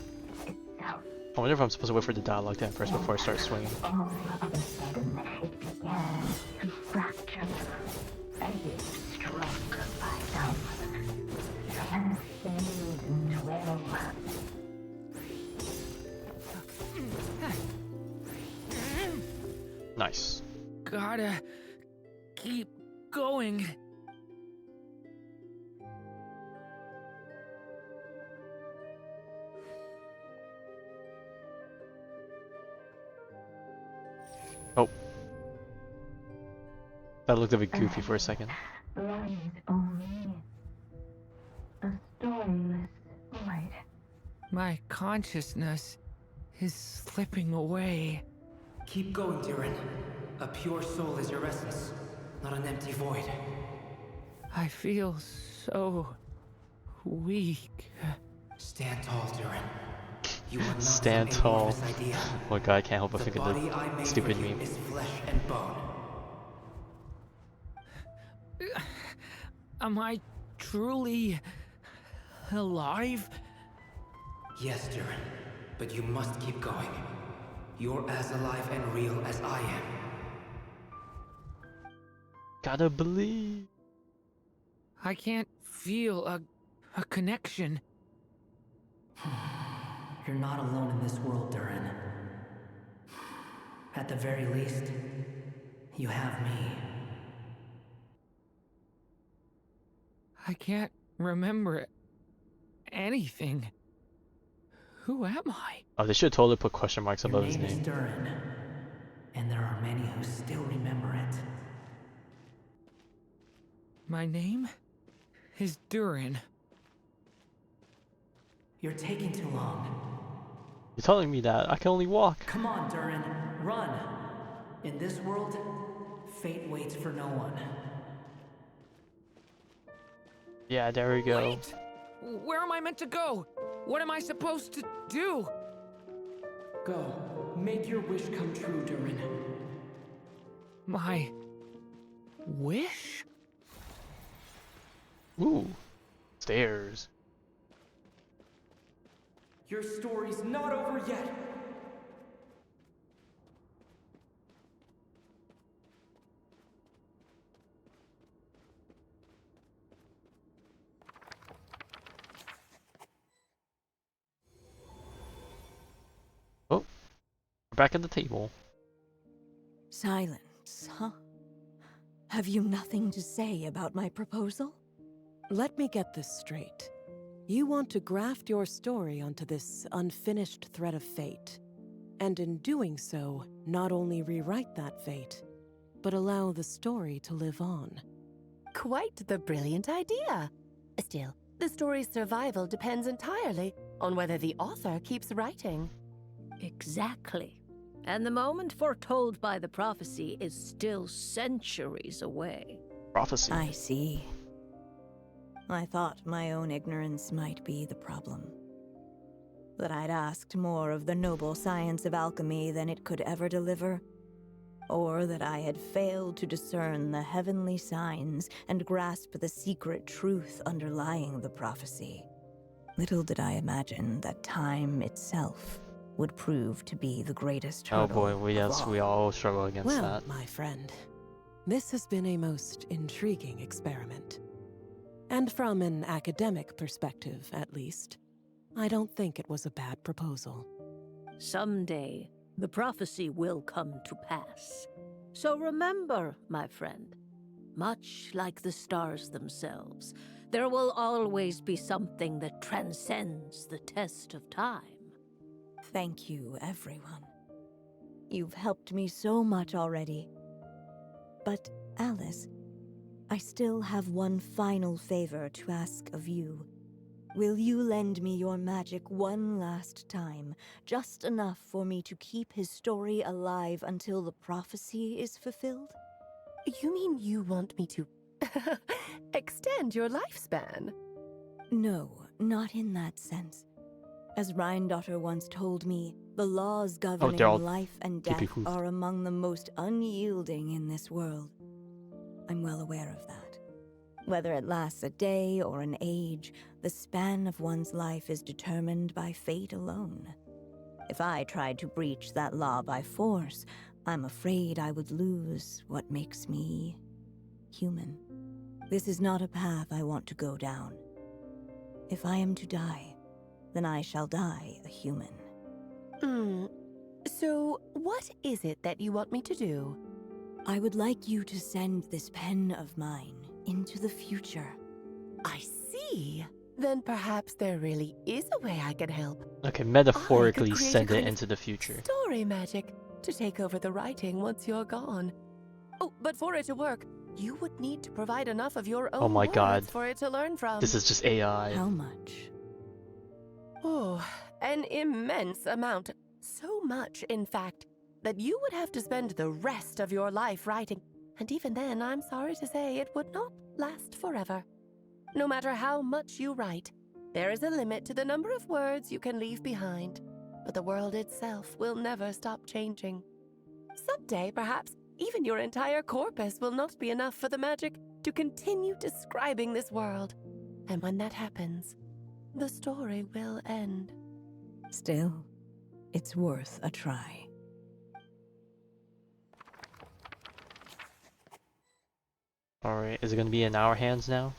Speaker 7: itself.
Speaker 1: I wonder if I'm supposed to wait for the dialogue to end first before I start swinging.
Speaker 7: All of a sudden, it began to fracture as if struck by some transcendent will.
Speaker 1: Nice.
Speaker 3: Gotta keep going.
Speaker 1: Oh. That looked a bit goofy for a second.
Speaker 7: Lies only a stormless void.
Speaker 3: My consciousness is slipping away.
Speaker 4: Keep going, Durin. A pure soul is your essence, not an empty void.
Speaker 3: I feel so weak.
Speaker 4: Stand tall, Durin. You are not
Speaker 1: Stand
Speaker 4: some
Speaker 1: tall.
Speaker 4: amorphous idea.
Speaker 1: Oh my god, I can't help but
Speaker 4: The
Speaker 1: think of
Speaker 4: body I
Speaker 1: the
Speaker 4: made
Speaker 1: stupid
Speaker 4: for you
Speaker 1: meme.
Speaker 4: is flesh and bone.
Speaker 3: Am I truly alive?
Speaker 4: Yes, Durin, but you must keep going. You're as alive and real as I am.
Speaker 1: Gotta believe.
Speaker 3: I can't feel a connection.
Speaker 2: You're not alone in this world, Durin. At the very least, you have me.
Speaker 3: I can't remember anything. Who am I?
Speaker 1: Oh, they should totally put question marks
Speaker 2: Your
Speaker 1: above his
Speaker 2: name is
Speaker 1: name.
Speaker 2: Durin, and there are many who still remember it.
Speaker 3: My name is Durin.
Speaker 2: You're taking too long.
Speaker 1: You're telling me that I can only walk.
Speaker 2: Come on, Durin, run! In this world, fate waits for no one.
Speaker 1: Yeah, there we go.
Speaker 3: Wait! Where am I meant to go? What am I supposed to do?
Speaker 9: Go. Make your wish come true, Durin.
Speaker 3: My wish?
Speaker 1: Ooh, stairs.
Speaker 9: Your story's not over yet.
Speaker 1: Oh, we're back at the table.
Speaker 6: Silence, huh? Have you nothing to say about my proposal?
Speaker 10: Let me get this straight. You want to graft your story onto this unfinished thread of fate, and in doing so, not only rewrite that fate, but allow the story to live on.
Speaker 8: Quite the brilliant idea. Still, the story's survival depends entirely on whether the author keeps writing.
Speaker 11: Exactly. And the moment foretold by the prophecy is still centuries away.
Speaker 1: Prophecy.
Speaker 6: I see. I thought my own ignorance might be the problem. That I'd asked more of the noble science of alchemy than it could ever deliver. Or that I had failed to discern the heavenly signs and grasp the secret truth underlying the prophecy. Little did I imagine that time itself would prove to be the greatest
Speaker 1: Oh
Speaker 6: hurdle.
Speaker 1: boy, yes, we all struggle against
Speaker 10: Well,
Speaker 1: that.
Speaker 10: my friend, this has been a most intriguing experiment. And from an academic perspective, at least, I don't think it was a bad proposal.
Speaker 11: Someday, the prophecy will come to pass. So remember, my friend, much like the stars themselves, there will always be something that transcends the test of time.
Speaker 6: Thank you, everyone. You've helped me so much already. But, Alice, I still have one final favor to ask of you. Will you lend me your magic one last time, just enough for me to keep his story alive until the prophecy is fulfilled?
Speaker 8: You mean you want me to extend your lifespan?
Speaker 6: No, not in that sense. As Rheindotter once told me, the laws governing
Speaker 1: they're all
Speaker 6: life and
Speaker 1: pee-pee
Speaker 6: death
Speaker 1: poos.
Speaker 6: are among the most unyielding in this world. I'm well aware of that. Whether it lasts a day or an age, the span of one's life is determined by fate alone. If I tried to breach that law by force, I'm afraid I would lose what makes me human. This is not a path I want to go down. If I am to die, then I shall die a human.
Speaker 8: So, what is it that you want me to do?
Speaker 6: I would like you to send this pen of mine into the future.
Speaker 8: I see. Then perhaps there really is a way I can help.
Speaker 1: Okay,
Speaker 8: I
Speaker 1: metaphorically
Speaker 8: could create
Speaker 1: send
Speaker 8: a
Speaker 1: it
Speaker 8: kind of
Speaker 1: into the future.
Speaker 8: Story magic to take over the writing once you're gone. Oh, but for it to work, you would need to provide enough of your own
Speaker 1: Oh my
Speaker 8: words
Speaker 1: god.
Speaker 8: for it to learn from.
Speaker 1: This is just AI.
Speaker 6: How much?
Speaker 8: Oh, an immense amount. So much, in fact, that you would have to spend the rest of your life writing. And even then, I'm sorry to say, it would not last forever. No matter how much you write, there is a limit to the number of words you can leave behind. But the world itself will never stop changing. Someday, perhaps, even your entire corpus will not be enough for the magic to continue describing this world. And when that happens, the story will end.
Speaker 6: Still, it's worth a try.
Speaker 1: Alright, is it gonna be in our hands now?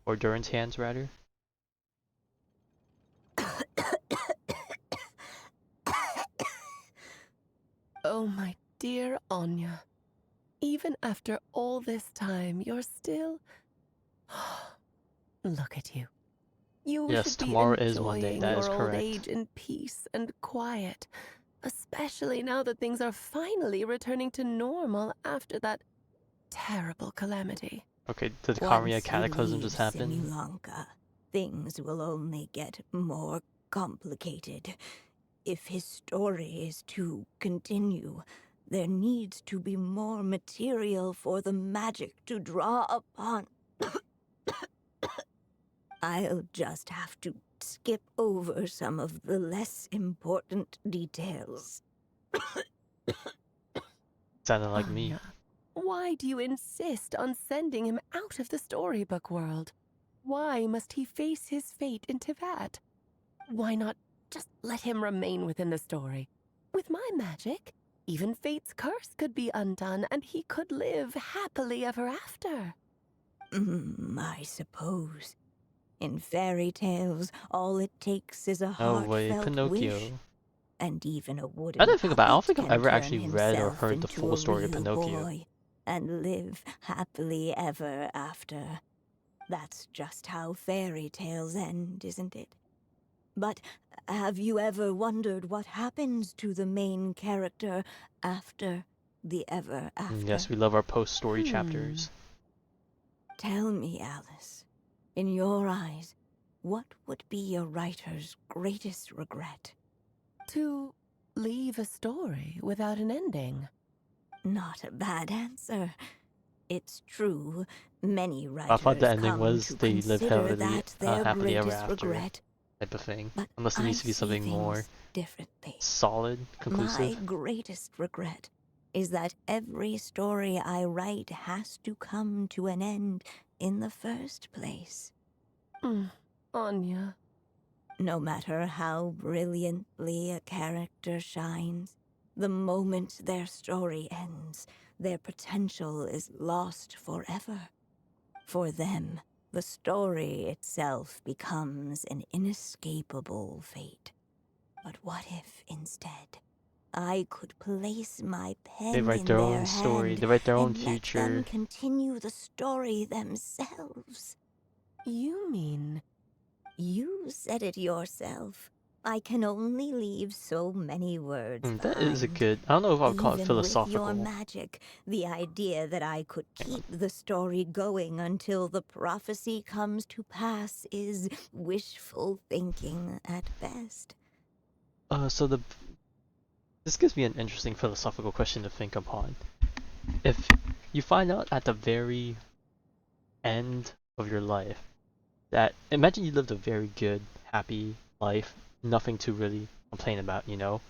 Speaker 1: Or Durin's hands, rather?
Speaker 8: Oh, my dear Anya. Even after all this time, you're still... Look at you. You
Speaker 1: Yes,
Speaker 8: should be
Speaker 1: tomorrow is one day,
Speaker 8: enjoying
Speaker 1: that is
Speaker 8: your old
Speaker 1: correct.
Speaker 8: age in peace and quiet, especially now that things are finally returning to normal after that terrible calamity.
Speaker 1: Okay, did the
Speaker 6: Once
Speaker 1: Kamiya
Speaker 6: you
Speaker 1: Cataclysm just
Speaker 6: leave
Speaker 1: happen?
Speaker 6: Simulanka, things will only get more complicated. If his story is to continue, there needs to be more material for the magic to draw upon. I'll just have to skip over some of the less important details.
Speaker 1: Sounded like me.
Speaker 8: Anya, why do you insist on sending him out of the storybook world? Why must he face his fate in Teyvat? Why not just let him remain within the story? With my magic, even fate's curse could be undone and he could live happily ever after.
Speaker 6: I suppose. In fairy tales, all it takes is a
Speaker 1: Oh wait,
Speaker 6: heartfelt wish.
Speaker 1: Pinocchio.
Speaker 6: And even a
Speaker 1: I
Speaker 6: wooden
Speaker 1: didn't think about it. I don't
Speaker 6: puppet
Speaker 1: think I've
Speaker 6: can
Speaker 1: ever
Speaker 6: turn
Speaker 1: actually read or
Speaker 6: himself
Speaker 1: heard the
Speaker 6: into
Speaker 1: full
Speaker 6: a
Speaker 1: story of
Speaker 6: real
Speaker 1: Pinocchio.
Speaker 6: boy and live happily ever after. That's just how fairy tales end, isn't it? But have you ever wondered what happens to the main character after the ever after?
Speaker 1: Yes, we love our post-story chapters.
Speaker 6: Tell me, Alice, in your eyes, what would be a writer's greatest regret?
Speaker 8: To leave a story without an ending.
Speaker 6: Not a bad answer. It's true, many
Speaker 1: I thought the
Speaker 6: writers
Speaker 1: ending
Speaker 6: come
Speaker 1: was
Speaker 6: to
Speaker 1: they live
Speaker 6: consider that their
Speaker 1: happily ever
Speaker 6: greatest
Speaker 1: after
Speaker 6: regret.
Speaker 1: type of thing.
Speaker 6: But
Speaker 1: Unless it
Speaker 6: I
Speaker 1: needs to be
Speaker 6: see
Speaker 1: something more
Speaker 6: things differently.
Speaker 1: solid, conclusive.
Speaker 6: My greatest regret is that every story I write has to come to an end in the first place.
Speaker 8: Anya.
Speaker 6: No matter how brilliantly a character shines, the moment their story ends, their potential is lost forever. For them, the story itself becomes an inescapable fate. But what if, instead, I could place my pen
Speaker 1: They write
Speaker 6: in
Speaker 1: their
Speaker 6: their
Speaker 1: own story,
Speaker 6: hand
Speaker 1: they write their own
Speaker 6: and let them
Speaker 1: future.
Speaker 6: continue the story themselves?
Speaker 8: You mean...
Speaker 6: You said it yourself. I can only leave so many words
Speaker 1: That is a
Speaker 6: behind.
Speaker 1: good, I don't know if I would call it
Speaker 6: Even with your
Speaker 1: philosophical.
Speaker 6: magic, the idea that I could keep the story going until the prophecy comes to pass is wishful thinking at best.
Speaker 1: This gives me an interesting philosophical question to think upon. If you find out at the very end of your life that, imagine you lived a very good, happy life, nothing to really complain about, you know?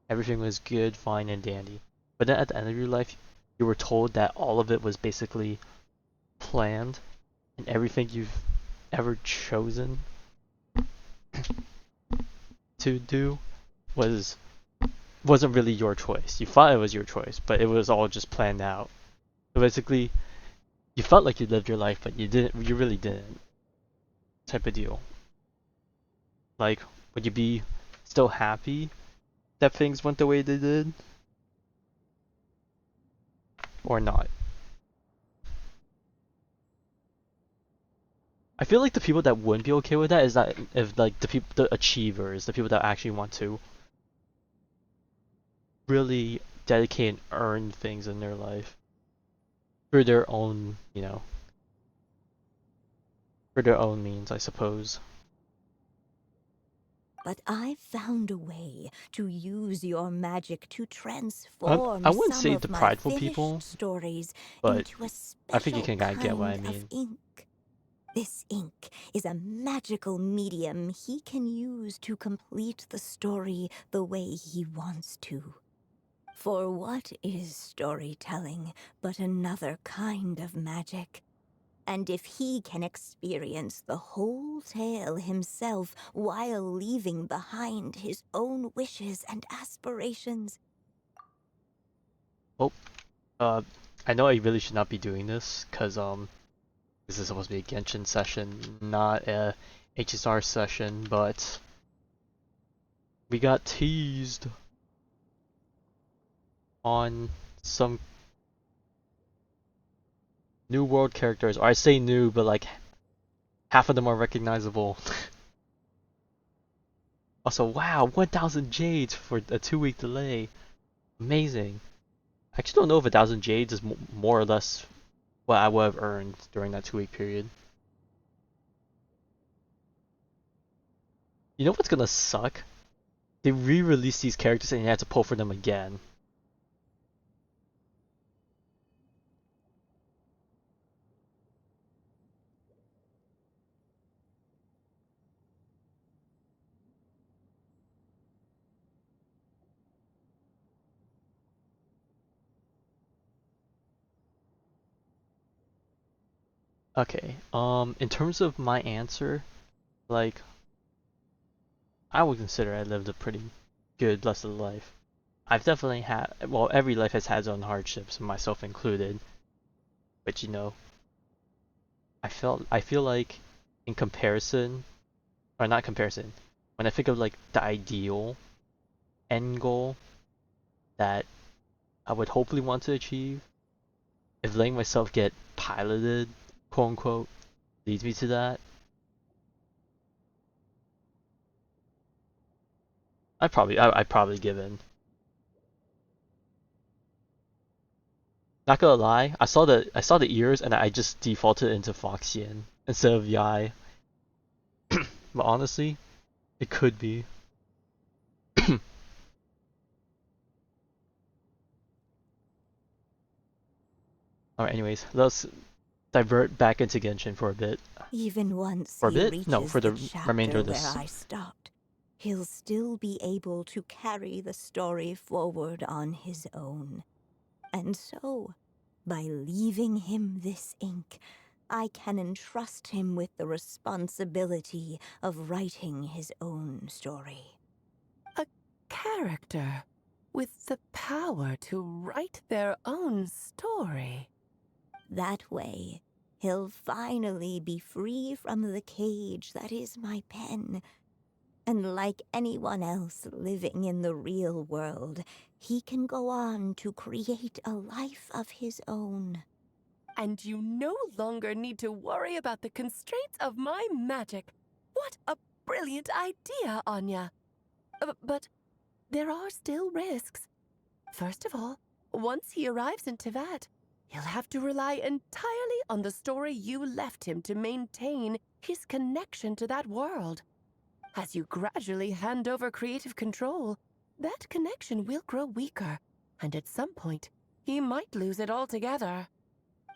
Speaker 1: Everything was good, fine, and dandy. But then at the end of your life, you were told that all of it was basically planned, and everything you've ever chosen to do wasn't really your choice. You thought it was your choice, but it was all just planned out. So basically, you felt like you lived your life, but you didn't. You really didn't. Type of deal. Like, would you be still happy that things went the way they did, or not? I feel like the people that wouldn't be okay with that is that if like the achievers, the people that actually want to really dedicate and earn things in their life through their own, you know, for their own means, I suppose.
Speaker 6: But I found a way to use your magic to
Speaker 1: I
Speaker 6: transform
Speaker 1: wouldn't
Speaker 6: some
Speaker 1: say
Speaker 6: of
Speaker 1: the
Speaker 6: my
Speaker 1: prideful
Speaker 6: finished
Speaker 1: people,
Speaker 6: stories
Speaker 1: but
Speaker 6: into a
Speaker 1: I think you
Speaker 6: special
Speaker 1: can kind of get what I
Speaker 6: kind of
Speaker 1: mean.
Speaker 6: ink. This ink is a magical medium he can use to complete the story the way he wants to. For what is storytelling but another kind of magic? And if he can experience the whole tale himself while leaving behind his own wishes and aspirations...
Speaker 1: Oh, I know I really should not be doing this, cause this is supposed to be a Genshin session, not a HSR session, but we got teased on some new world characters, or I say new, but like half of them are recognizable. Also, wow, 1,000 jades for a 2-week delay. Amazing. I actually don't know if 1,000 jades is more or less what I would have earned during that 2-week period. You know what's gonna suck? They re-released these characters and you had to pull for them again. Okay, in terms of my answer, like, I would consider I lived a pretty good, blessed life. I've definitely had, well, every life has had its own hardships, myself included. But you know, I feel like in comparison, or not comparison, when I think of like the ideal end goal that I would hopefully want to achieve, if letting myself get piloted, quote unquote, leads me to that, I'd probably give in. Not gonna lie, I saw the ears and I just defaulted into Foxian instead of Yai. But honestly, it could be. Alright, anyways, let's divert back into Genshin for a bit.
Speaker 6: Even once
Speaker 1: For a
Speaker 6: he
Speaker 1: bit? No,
Speaker 6: reaches
Speaker 1: for
Speaker 6: the
Speaker 1: the remainder
Speaker 6: chapter
Speaker 1: of
Speaker 6: where
Speaker 1: this.
Speaker 6: I stopped, he'll still be able to carry the story forward on his own. And so, by leaving him this ink, I can entrust him with the responsibility of writing his own story.
Speaker 10: A character with the power to write their own story.
Speaker 6: That way, he'll finally be free from the cage that is my pen. And like anyone else living in the real world, he can go on to create a life of his own.
Speaker 10: And you no longer need to worry about the constraints of my magic. What a brilliant idea, Anya. But there are still risks. First of all, once he arrives in Tivat, he'll have to rely entirely on the story you left him to maintain his connection to that world. As you gradually hand over creative control, that connection will grow weaker, and at some point, he might lose it altogether.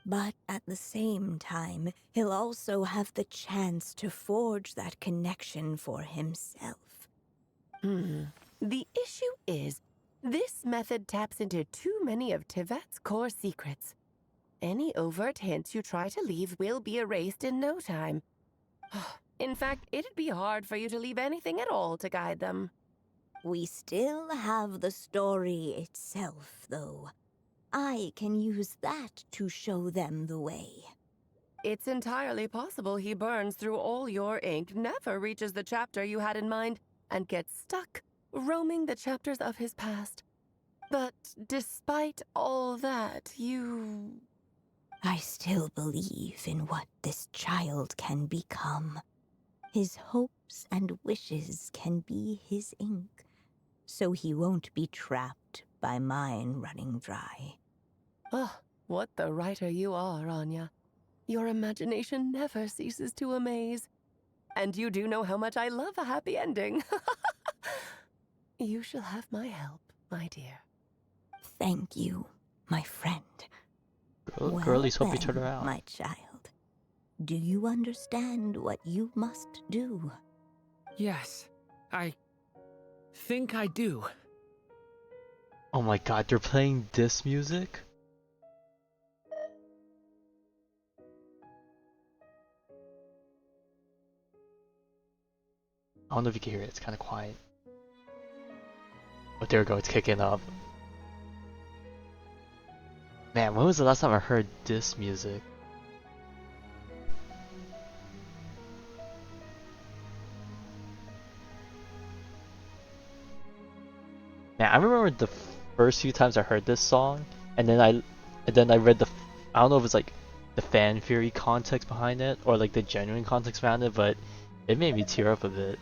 Speaker 6: But at the same time, he'll also have the chance to forge that connection for himself.
Speaker 10: The issue is, this method taps into too many of Tivat's core secrets. Any overt hints you try to leave will be erased in no time. In fact, it'd be hard for you to leave anything at all to guide them.
Speaker 6: We still have the story itself, though. I can use that to show them the way.
Speaker 10: It's entirely possible he burns through all your ink, never reaches the chapter you had in mind, and gets stuck, roaming the chapters of his past. But despite all that,
Speaker 6: I still believe in what this child can become. His hopes and wishes can be his ink, so he won't be trapped by mine running dry.
Speaker 10: Oh, what the writer you are, Anya. Your imagination never ceases to amaze. And you do know how much I love a happy ending. You shall have my help, my dear.
Speaker 6: Thank you, my friend.
Speaker 1: Girlies help
Speaker 6: Well
Speaker 1: each other
Speaker 6: then,
Speaker 1: out.
Speaker 6: my child, do you understand what you must do?
Speaker 3: Yes, I think I do.
Speaker 1: Oh my god, they're playing this music? I don't know if you can hear it, it's kind of quiet. But there we go, it's kicking up. Man, when was the last time I heard this music? Man, I remember the first few times I heard this song, and then I read I don't know if it's like the fan theory context behind it, or like the genuine context behind it, but it made me tear up a bit.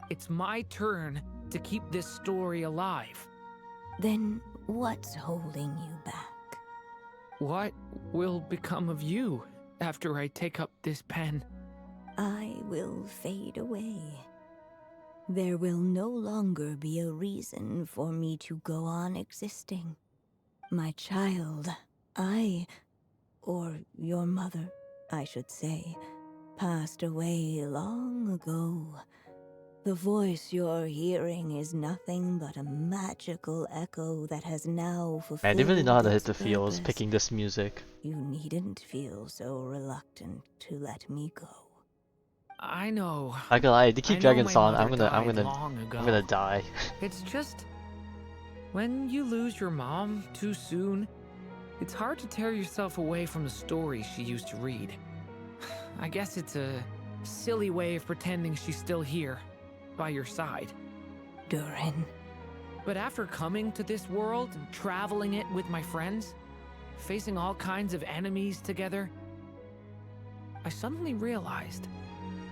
Speaker 3: It's my turn to keep this story alive.
Speaker 6: Then what's holding you back?
Speaker 3: What will become of you after I take up this pen?
Speaker 6: I will fade away. There will no longer be a reason for me to go on existing. My child, or your mother, I should say, passed away long ago. The voice you're hearing is nothing but a magical echo that has now fulfilled
Speaker 1: Man, they really know how to hit
Speaker 6: its
Speaker 1: the feels
Speaker 6: purpose.
Speaker 1: picking this music.
Speaker 6: You needn't feel so reluctant to let me go.
Speaker 3: I know.
Speaker 1: I can lie, they keep
Speaker 3: I know
Speaker 1: dragging
Speaker 3: my
Speaker 1: this on.
Speaker 3: mother died long ago.
Speaker 1: I'm gonna die.
Speaker 3: It's just when you lose your mom too soon, it's hard to tear yourself away from the stories she used to read. I guess it's a silly way of pretending she's still here, by your side.
Speaker 6: Durin.
Speaker 3: But after coming to this world and traveling it with my friends, facing all kinds of enemies together, I suddenly realized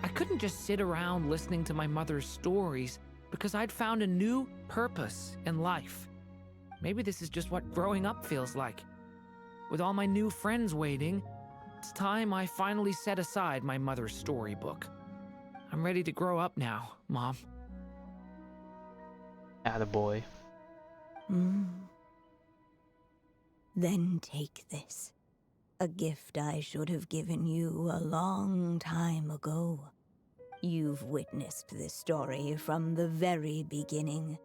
Speaker 3: I couldn't just sit around listening to my mother's stories because I'd found a new purpose in life. Maybe this is just what growing up feels like. With all my new friends waiting, it's time I finally set aside my mother's storybook. I'm ready to grow up now, Mom.
Speaker 1: Attaboy.
Speaker 6: Then take this. A gift I should have given you a long time ago. You've witnessed this story from the very beginning.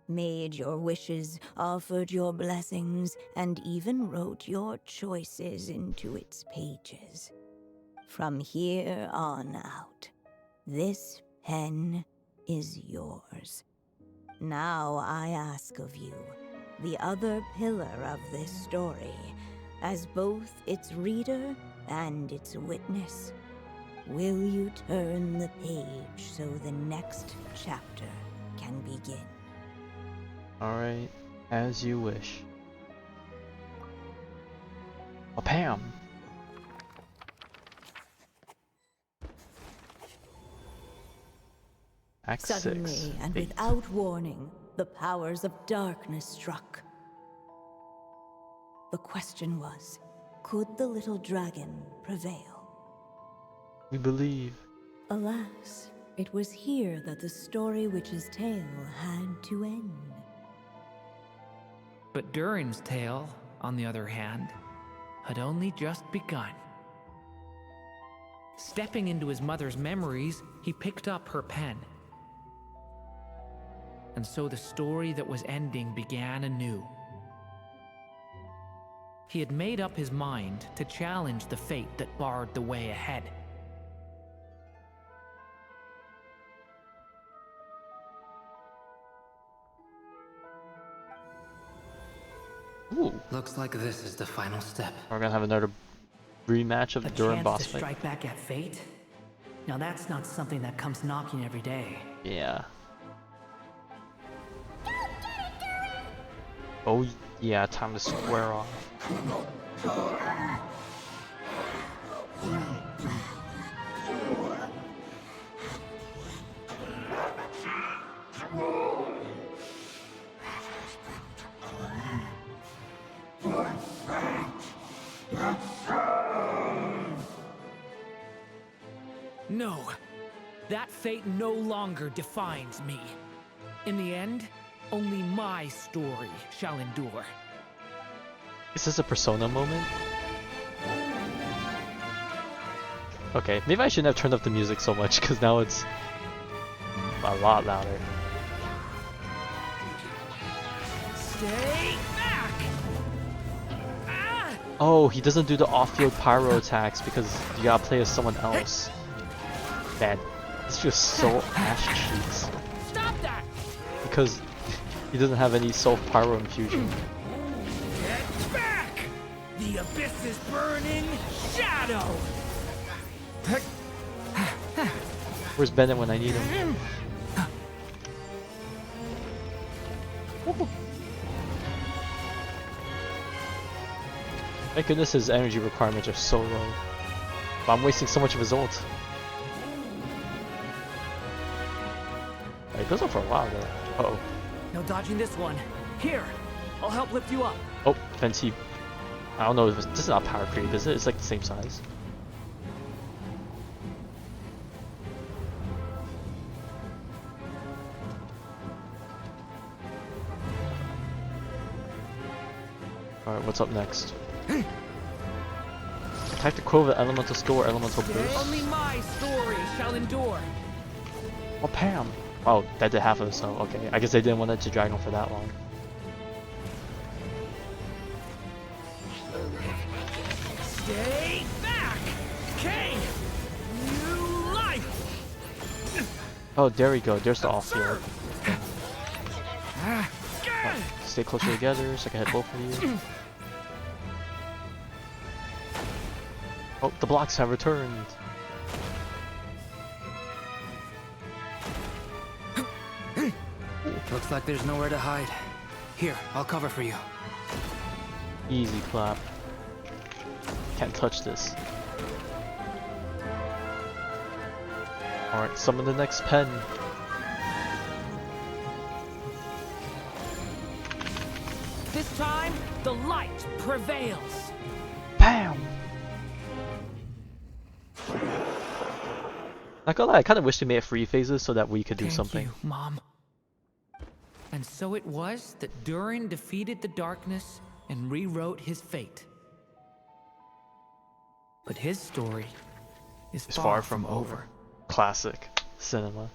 Speaker 6: Made your wishes, offered your blessings, and even wrote your choices into its pages. From here on out, this pen is yours. Now I ask of you, the other pillar of this story, as both its reader and its witness, will you turn the page so the next chapter can begin?
Speaker 1: Alright, as you wish. Oh, Pam! Act
Speaker 6: Suddenly
Speaker 1: 6.
Speaker 6: and
Speaker 1: Fate.
Speaker 6: without warning, the powers of darkness struck. The question was, could the little dragon prevail?
Speaker 1: We believe.
Speaker 6: Alas, it was here that the story witch's tale had to end.
Speaker 3: But Durin's tale, on the other hand, had only just begun. Stepping into his mother's memories, he picked up her pen. And so the story that was ending began anew. He had made up his mind to challenge the fate that barred the way ahead.
Speaker 1: Ooh.
Speaker 4: Looks like this is the final step.
Speaker 1: We're gonna have another rematch of the Durin boss
Speaker 2: to
Speaker 1: fight.
Speaker 2: strike back at fate? Now that's not something that comes knocking every day.
Speaker 1: Yeah. Oh yeah, time to square off.
Speaker 3: No, that fate no longer defines me. In the end, only my story shall endure.
Speaker 1: Is this a Persona moment? Okay, maybe I shouldn't have turned up the music so much because now it's a lot louder.
Speaker 3: Stay back! Ah!
Speaker 1: Oh, he doesn't do the off-field pyro attacks because you gotta play as someone else. Man, it's just so ass cheeks.
Speaker 3: Stop that!
Speaker 1: Because he doesn't have any self-pyro infusion.
Speaker 3: Get back! The abyss is burning shadow!
Speaker 1: Where's Bennett when I need him? Thank goodness his energy requirements are so low. But I'm wasting so much of his ult. It goes on for a while though. Uh-oh.
Speaker 2: No dodging this one. Here, I'll help lift you up.
Speaker 1: Oh, Fenty. I don't know if this is not power creep, is it? It's like the same size. Alright, what's up next? Attack the quill with elemental skill or elemental boost.
Speaker 3: Only my story shall endure.
Speaker 1: Oh, Pam! Oh, that did half of the snow. Okay, I guess they didn't want it to drag on for that long.
Speaker 3: Stay back! Kane! New life!
Speaker 1: Oh, there we go. There's the off-field. Oh, stay closer together so I can hit both of you. Oh, the blocks have returned.
Speaker 4: Looks like there's nowhere to hide. Here, I'll cover for you.
Speaker 1: Easy clap. Can't touch this. Alright, summon the next pen.
Speaker 3: This time, the light prevails.
Speaker 1: BAM! Not gonna lie, I kinda wish they made free phases so that we could do
Speaker 3: Thank
Speaker 1: something.
Speaker 3: you, Mom. And so it was that Durin defeated the darkness and rewrote his fate. But his story is
Speaker 1: It's far from over. Classic cinema.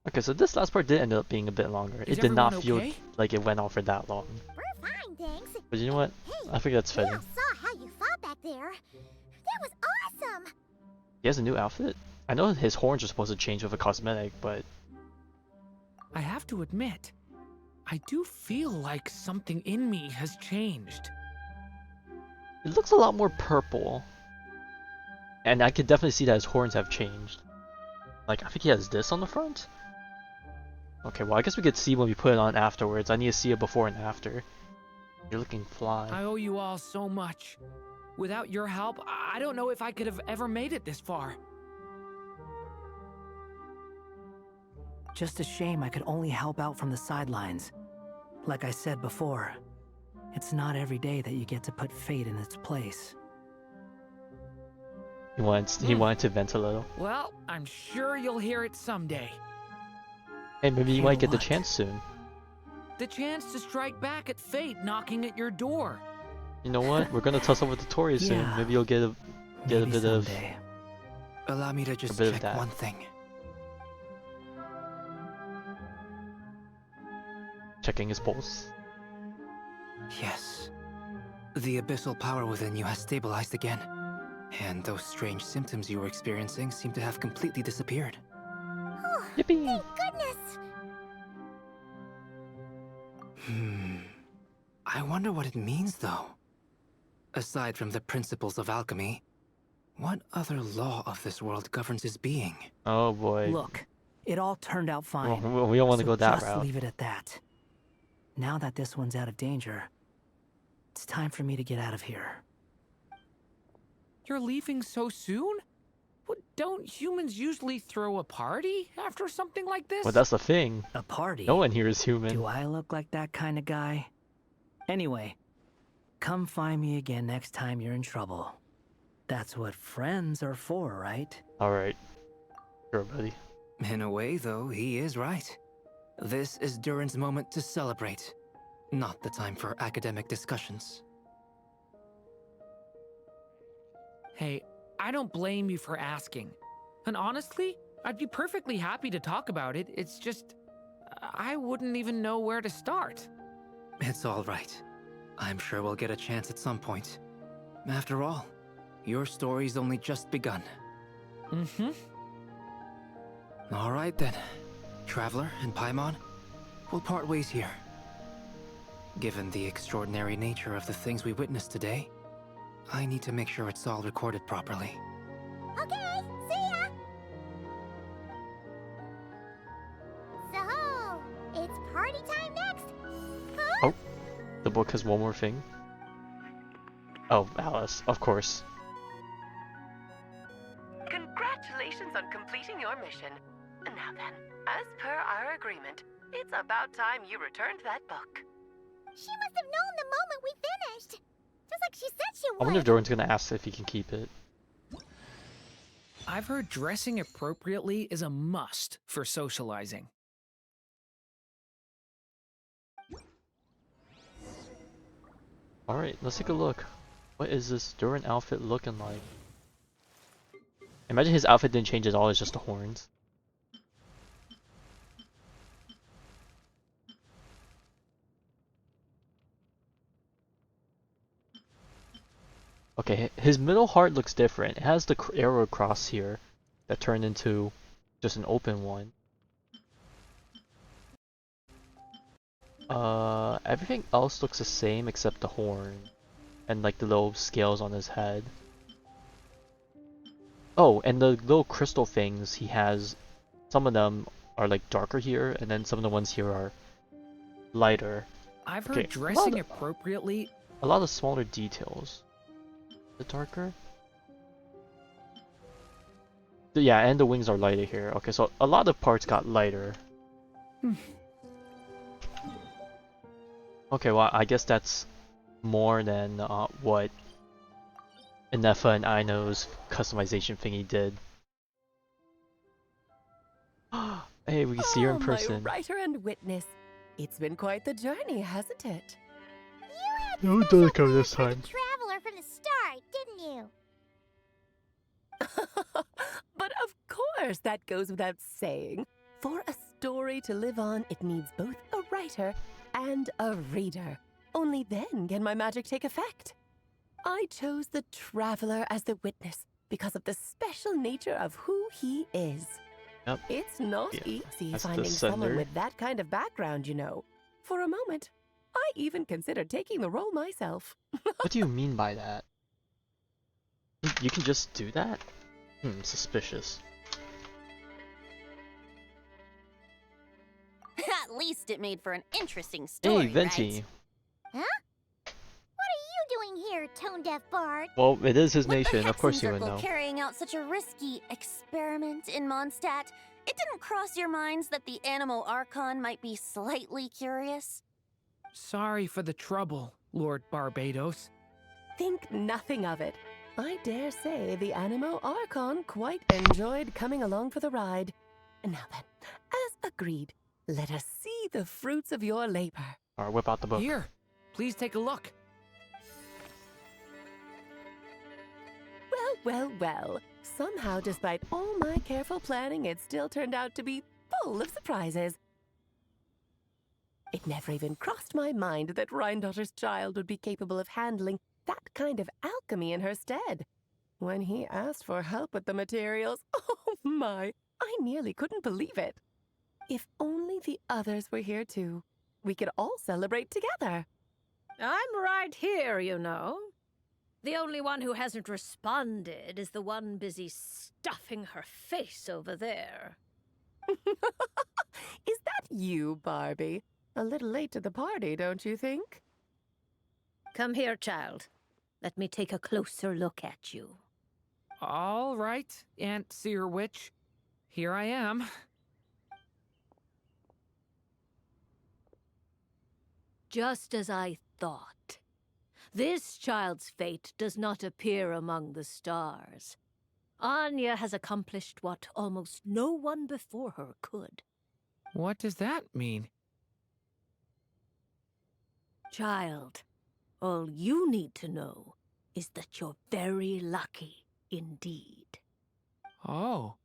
Speaker 1: Okay, so this last part did end up being a bit longer.
Speaker 3: Is
Speaker 1: It did not
Speaker 3: everyone
Speaker 1: feel
Speaker 3: okay?
Speaker 1: like it went on for that long.
Speaker 5: We're fine, thanks.
Speaker 1: But you know what? I think that's
Speaker 5: We
Speaker 1: fitting.
Speaker 5: all saw how you fought back there. That was awesome.
Speaker 1: He has a new outfit? I know his horns are supposed to change with a cosmetic, but
Speaker 3: I have to admit, I do feel like something in me has changed.
Speaker 1: it looks a lot more purple. And I could definitely see that his horns have changed. Like, I think he has this on the front? Okay, well I guess we could see when we put it on afterwards. I need to see it before and after. You're looking fly.
Speaker 3: I owe you all so much. Without your help, I don't know if I could have ever made it this far.
Speaker 2: Just a shame I could only help out from the sidelines. Like I said before, it's not every day that you get to put fate in its place.
Speaker 1: He wanted to vent a little.
Speaker 3: Well, I'm sure you'll hear it someday.
Speaker 1: Hey, maybe you
Speaker 2: Hear
Speaker 1: might get the
Speaker 2: what?
Speaker 1: chance soon.
Speaker 3: The chance to strike back at fate knocking at your door.
Speaker 1: You know what? We're gonna tussle with the Tories soon.
Speaker 2: Yeah.
Speaker 1: Maybe you'll get a
Speaker 2: Maybe
Speaker 1: bit of
Speaker 2: someday.
Speaker 4: Allow me to just
Speaker 1: bit of
Speaker 4: check
Speaker 1: that.
Speaker 4: one thing.
Speaker 1: checking his pulse.
Speaker 4: Yes. The abyssal power within you has stabilized again. And those strange symptoms you were experiencing seem to have completely disappeared.
Speaker 1: Yippee!
Speaker 5: Thank goodness!
Speaker 4: I wonder what it means, though. Aside from the principles of alchemy, what other law of this world governs his being?
Speaker 1: Oh boy.
Speaker 2: Look, it all turned out fine.
Speaker 1: Well, we don't want to
Speaker 2: so
Speaker 1: go that
Speaker 2: just
Speaker 1: route.
Speaker 2: leave it at that. Now that this one's out of danger, it's time for me to get out of here.
Speaker 3: You're leaving so soon? What, don't humans usually throw a party after something like this?
Speaker 1: Well, that's the thing.
Speaker 2: A party?
Speaker 1: No one here is human.
Speaker 2: Do I look like that kind of guy? Anyway, come find me again next time you're in trouble. That's what friends are for, right?
Speaker 1: Alright. Sure, buddy.
Speaker 4: In a way, though, he is right. This is Durin's moment to celebrate, not the time for academic discussions.
Speaker 3: Hey, I don't blame you for asking. And honestly, I'd be perfectly happy to talk about it. It's just, I wouldn't even know where to start.
Speaker 4: It's all right. I'm sure we'll get a chance at some point. After all, your story's only just begun.
Speaker 3: Mm-hmm.
Speaker 4: All right then. Traveler and Paimon, we'll part ways here. Given the extraordinary nature of the things we witnessed today, I need to make sure it's all recorded properly.
Speaker 5: Okay, see ya! So, it's party time next? Huh?
Speaker 1: Oh, the book has one more thing. Oh, Alice, of course.
Speaker 8: Congratulations on completing your mission. Now then, as per our agreement, it's about time you returned that book.
Speaker 5: She must have known the moment we finished. Just like she said she
Speaker 1: I
Speaker 5: would.
Speaker 1: wonder if Durin's gonna ask if he can keep it.
Speaker 3: I've heard dressing appropriately is a must for socializing.
Speaker 1: Alright, let's take a look. What is this Durin outfit looking like? Imagine his outfit didn't change at all, it's just the horns. Okay, his middle heart looks different. It has the arrow across here that turned into just an open one. Everything else looks the same except the horn and like the little scales on his head. Oh, and the little crystal things he has, some of them are like darker here, and then some of the ones here are lighter.
Speaker 3: I've heard
Speaker 1: Okay,
Speaker 3: dressing appropriately.
Speaker 1: A lot of smaller details. The darker? Yeah, and the wings are lighter here. Okay, so a lot of parts got lighter. Okay, well, I guess that's more than what Inefa and Aino's customization thingy did. Hey, we can see her in person.
Speaker 12: My writer and witness. It's been quite the journey, hasn't it?
Speaker 5: You had
Speaker 1: No Delico this time.
Speaker 5: Traveler from the start, didn't you?
Speaker 12: But of course, that goes without saying. For a story to live on, it needs both a writer and a reader. Only then can my magic take effect. I chose the Traveler as the witness because of the special nature of who he is.
Speaker 1: Yep.
Speaker 12: It's not easy
Speaker 1: That's
Speaker 12: finding
Speaker 1: the
Speaker 12: someone
Speaker 1: sender.
Speaker 12: with that kind of background, you know. For a moment, I even considered taking the role myself.
Speaker 1: What do you mean by that? You can just do that? Suspicious.
Speaker 13: At least it made for an interesting story,
Speaker 1: Hey, Venti.
Speaker 13: right?
Speaker 5: Huh? What are you doing here, tone-deaf bard?
Speaker 1: Well, it is his
Speaker 13: With the
Speaker 1: nation, of course
Speaker 13: Hexen
Speaker 1: you would
Speaker 13: Circle
Speaker 1: know.
Speaker 13: carrying out such a risky experiment in Mondstadt, it didn't cross your minds that the Animo Archon might be slightly curious?
Speaker 3: Sorry for the trouble, Lord Barbados.
Speaker 12: Think nothing of it. I dare say the Animo Archon quite enjoyed coming along for the ride. Now then, as agreed, let us see the fruits of your labor.
Speaker 1: Alright, whip out the book.
Speaker 3: Here, please take a look.
Speaker 12: Well. Somehow, despite all my careful planning, it still turned out to be full of surprises. It never even crossed my mind that Rhindotter's child would be capable of handling that kind of alchemy in her stead. When he asked for help with the materials, oh my, I nearly couldn't believe it. If only the others were here too, we could all celebrate together.
Speaker 11: I'm right here, you know. The only one who hasn't responded is the one busy stuffing her face over there.
Speaker 12: Is that you, Barbie? A little late to the party, don't you think?
Speaker 11: Come here, child. Let me take a closer look at you.
Speaker 3: All right, Aunt Seer Witch. Here I am.
Speaker 11: Just as I thought. This child's fate does not appear among the stars. Anya has accomplished what almost no one before her could.
Speaker 3: What does that mean?
Speaker 11: Child, all you need to know is that you're very lucky indeed.
Speaker 3: Oh.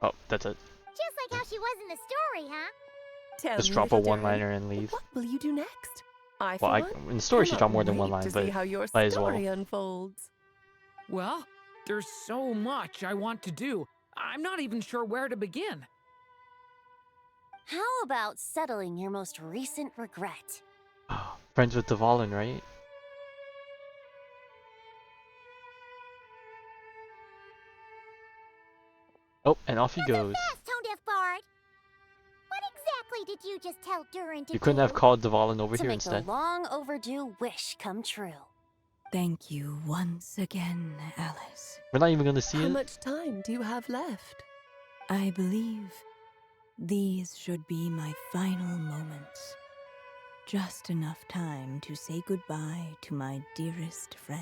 Speaker 1: Oh, that's it.
Speaker 5: Just like how she was in the story, huh?
Speaker 12: Tell
Speaker 1: Just
Speaker 12: me,
Speaker 1: drop a
Speaker 12: little
Speaker 1: one-liner
Speaker 12: Durin,
Speaker 1: and leave.
Speaker 12: What will you do next?
Speaker 1: Well,
Speaker 12: for one,
Speaker 1: in the story she
Speaker 12: cannot
Speaker 1: dropped more than one
Speaker 12: wait
Speaker 1: line,
Speaker 12: to
Speaker 1: but
Speaker 12: see how your
Speaker 1: might as well.
Speaker 12: story unfolds.
Speaker 3: Well, there's so much I want to do. I'm not even sure where to begin.
Speaker 13: How about settling your most recent regret?
Speaker 1: Friends with Dvalin, right? Oh, and off he goes.
Speaker 5: Fast, tone-deaf bard. What exactly did you just tell Durin to
Speaker 1: You couldn't
Speaker 5: do?
Speaker 1: have called Dvalin over
Speaker 13: To
Speaker 1: here
Speaker 13: make
Speaker 1: instead.
Speaker 13: the long overdue wish come true.
Speaker 6: Thank you once again, Alice.
Speaker 1: We're not even gonna see
Speaker 12: How
Speaker 1: it.
Speaker 12: much time do you have left?
Speaker 6: I believe these should be my final moments. Just enough time to say goodbye to my dearest friend.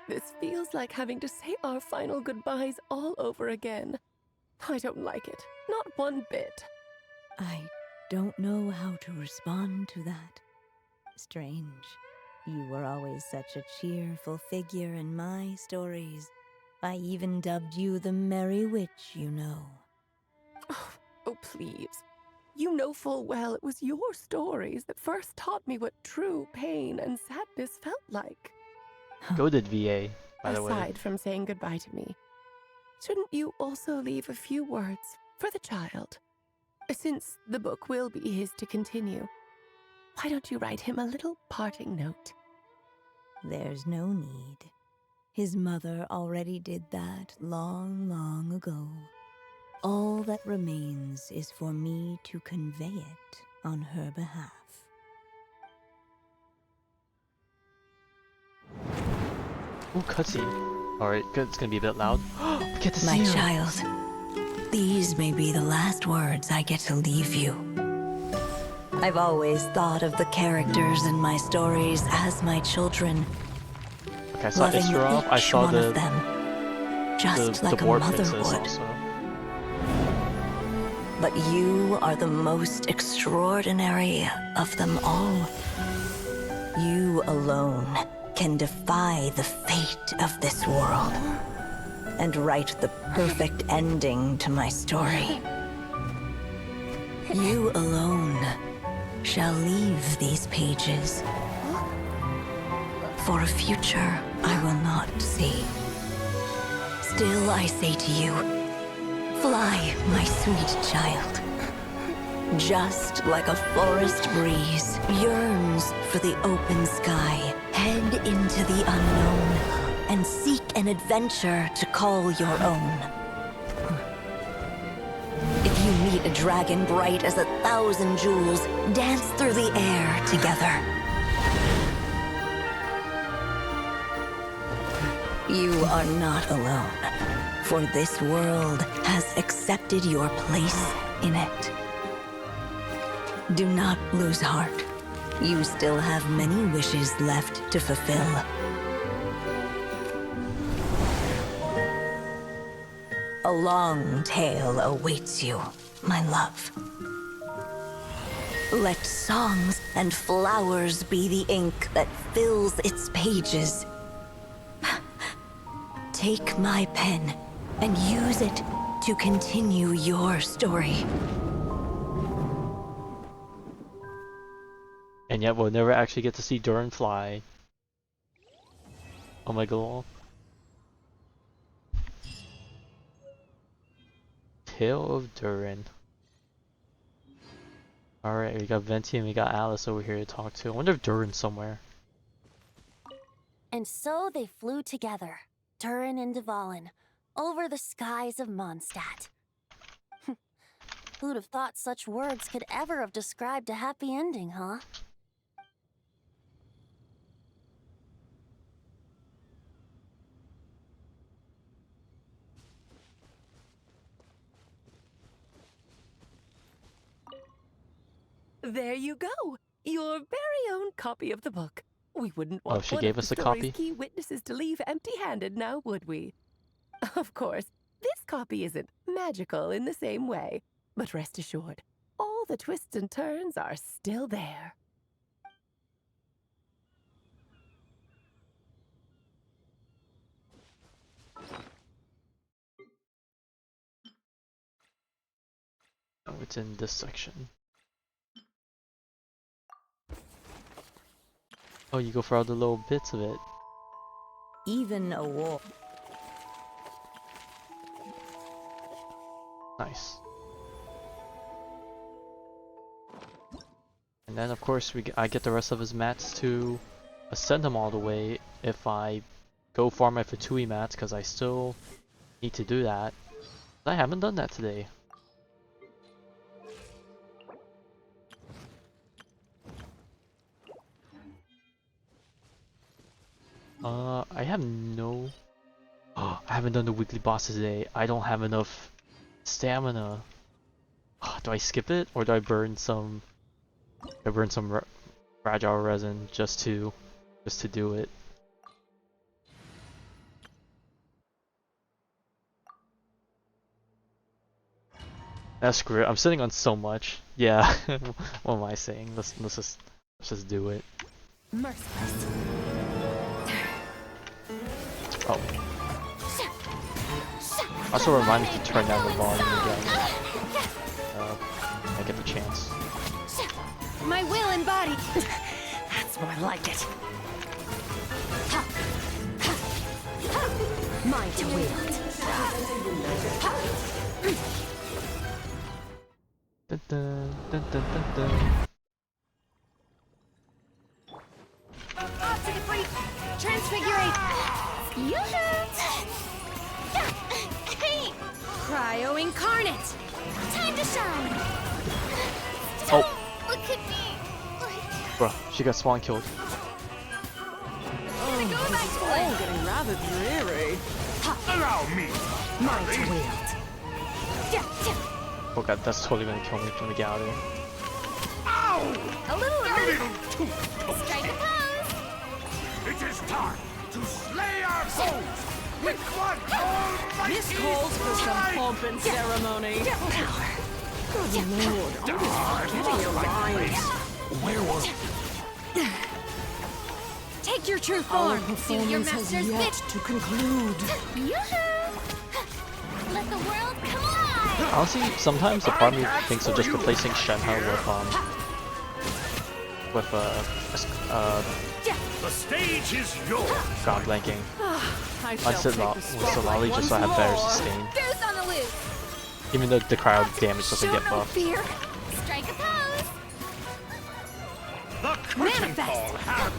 Speaker 12: This feels like having to say our final goodbyes all over again. I don't like it. Not one bit.
Speaker 6: I don't know how to respond to that. Strange. You were always such a cheerful figure in my stories. I even dubbed you the Merry Witch, you know.
Speaker 12: Oh, please. You know full well it was your stories that first taught me what true pain and sadness felt like.
Speaker 1: Goated VA, by the way.
Speaker 12: Aside from saying goodbye to me, shouldn't you also leave a few words for the child? Since the book will be his to continue, why don't you write him a little parting note?
Speaker 6: There's no need. His mother already did that long, long ago. All that remains is for me to convey it on her behalf.
Speaker 1: Ooh, cutscene. Alright, good. It's gonna be a bit loud. We get to see
Speaker 6: My
Speaker 1: her.
Speaker 6: child, these may be the last words I get to leave you. I've always thought of the characters in my stories as my children.
Speaker 1: Okay, I saw
Speaker 6: Loving
Speaker 1: Istarov. I
Speaker 6: each
Speaker 1: saw
Speaker 6: one
Speaker 1: the
Speaker 6: of them, just like a
Speaker 1: Boar
Speaker 6: mother
Speaker 1: Princess
Speaker 6: would.
Speaker 1: also.
Speaker 6: But you are the most extraordinary of them all. You alone can defy the fate of this world and write the perfect ending to my story. You alone shall leave these pages for a future I will not see. Still I say to you, fly, my sweet child. Just like a forest breeze yearns for the open sky, head into the unknown and seek an adventure to call your own. If you meet a dragon bright as 1,000 jewels, dance through the air together. You are not alone, for this world has accepted your place in it. Do not lose heart. You still have many wishes left to fulfill. A long tale awaits you, my love. Let songs and flowers be the ink that fills its pages. Take my pen and use it to continue your story.
Speaker 1: And yet we'll never actually get to see Durin fly. Oh my god. Tale of Durin. Alright, we got Venti and we got Alice over here to talk to. I wonder if Durin's somewhere.
Speaker 13: And so they flew together, Durin and Dvalin, over the skies of Mondstadt. Who'd have thought such words could ever have described a happy ending, huh?
Speaker 12: There you go. Your very own copy of the book. We wouldn't want
Speaker 1: she
Speaker 12: one
Speaker 1: gave
Speaker 12: of
Speaker 1: us
Speaker 12: the
Speaker 1: a
Speaker 12: story's
Speaker 1: copy?
Speaker 12: key witnesses to leave empty-handed now, would we? Of course, this copy isn't magical in the same way, but rest assured, all the twists and turns are still there.
Speaker 1: Oh, it's in this section. Oh, you go for all the little bits of it.
Speaker 6: Even a war.
Speaker 1: Nice. And then of course I get the rest of his mats to ascend him all the way if I go farm my Fatui mats, because I still need to do that. I haven't done that today. I have no... Oh, I haven't done the weekly bosses today. I don't have enough stamina. Do I skip it, or do I burn some... fragile resin just to do it? That's screw it. I'm sitting on so much. Yeah. What am I saying? Let's just do it.
Speaker 13: Merciless.
Speaker 1: Oh. Also remind me to turn down the volume again. I get the chance.
Speaker 13: My will embodied. That's more like it. Mine to wield.
Speaker 1: Dun, dun, dun, dun, dun, dun.
Speaker 13: Optic freak! Transfigurate! Hey! Cryo incarnate! Time to shine!
Speaker 1: Oh.
Speaker 13: Look at me!
Speaker 1: Bruh, she got spawn killed.
Speaker 13: Gonna go back to
Speaker 10: all getting rather dreary.
Speaker 14: Allow me.
Speaker 13: Mine to wield.
Speaker 1: Oh god, that's totally gonna kill me from the get out of here.
Speaker 14: Ow!
Speaker 13: A little
Speaker 14: A little too close.
Speaker 13: strike a pose!
Speaker 14: It is time to slay our foes with one almighty
Speaker 10: This calls for some pomp and ceremony. Good lord, I'm just forgetting your lines.
Speaker 14: Werewolf.
Speaker 13: Take your true
Speaker 10: Our
Speaker 13: form! Do your
Speaker 10: performance has
Speaker 13: master's
Speaker 10: yet
Speaker 13: bit!
Speaker 10: to conclude.
Speaker 13: Yoo-hoo! Let the world come alive!
Speaker 1: Honestly, sometimes the part of me thinks of just replacing Shenhe
Speaker 14: The stage is yours.
Speaker 1: God blanking.
Speaker 10: I
Speaker 1: On Solali just so I have better sustain.
Speaker 13: Goose on the loose!
Speaker 1: Even though the crowd damage doesn't
Speaker 13: Show
Speaker 1: get
Speaker 13: no
Speaker 1: buffed.
Speaker 13: fear! Strike a pose!
Speaker 14: The curtain call has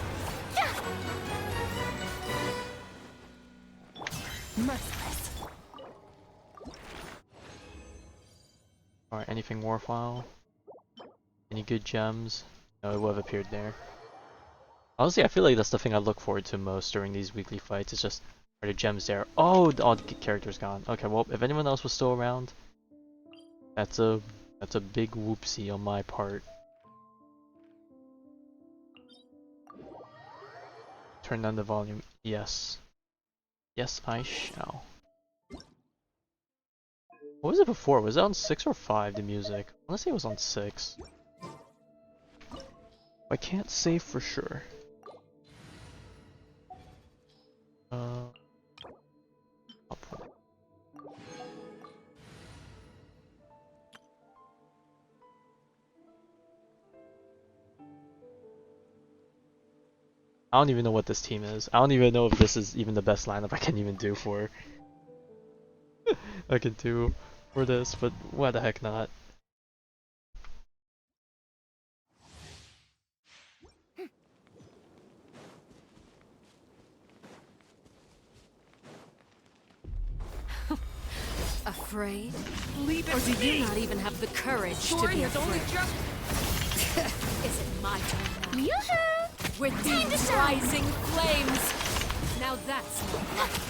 Speaker 13: Merciless.
Speaker 1: Alright, anything worthwhile? Any good gems? No, it would have appeared there. Honestly, I feel like that's the thing I look forward to most during these weekly fights. It's just, are the gems there? Oh, all the characters gone. Okay, well, if anyone else was still around, that's a big whoopsie on my part. Turn down the volume. Yes. Yes, I shall. What was it before? Was it on 6 or 5, the music? I wanna say it was on 6. I can't say for sure. I don't even know what this team is. I don't even know if this is even the best lineup I can even do for I can do for this, but why the heck not?
Speaker 13: Afraid?
Speaker 11: Leave it
Speaker 13: Or do
Speaker 11: to me.
Speaker 13: you not even have the courage to
Speaker 11: Story
Speaker 13: be
Speaker 11: has only
Speaker 13: afraid?
Speaker 11: just.
Speaker 13: Is it my turn now?
Speaker 11: Yoo-hoo!
Speaker 13: With
Speaker 11: Time
Speaker 13: these
Speaker 11: to shine.
Speaker 13: rising flames! Now that's more like it.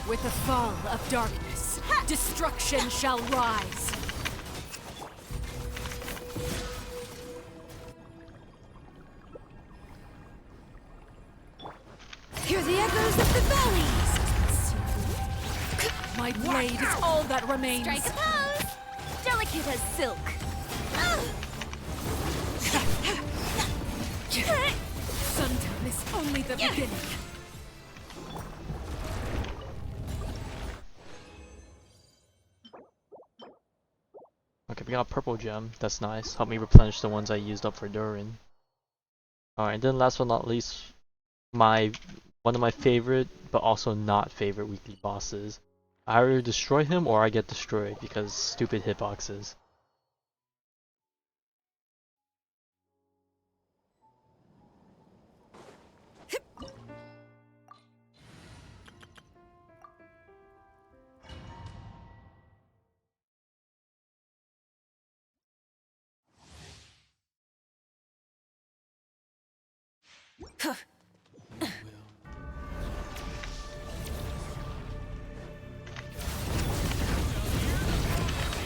Speaker 13: With the fall of darkness, destruction shall rise. Hear the echoes of the valleys! My blade is all that remains. Strike a pose! Delicate as silk. Sundown is only the beginning.
Speaker 1: Okay, we got a purple gem. That's nice. Help me replenish the ones I used up for Durin. Alright, and then last but not least, one of my favorite, but also not favorite weekly bosses. I either destroy him or I get destroyed because stupid hitboxes.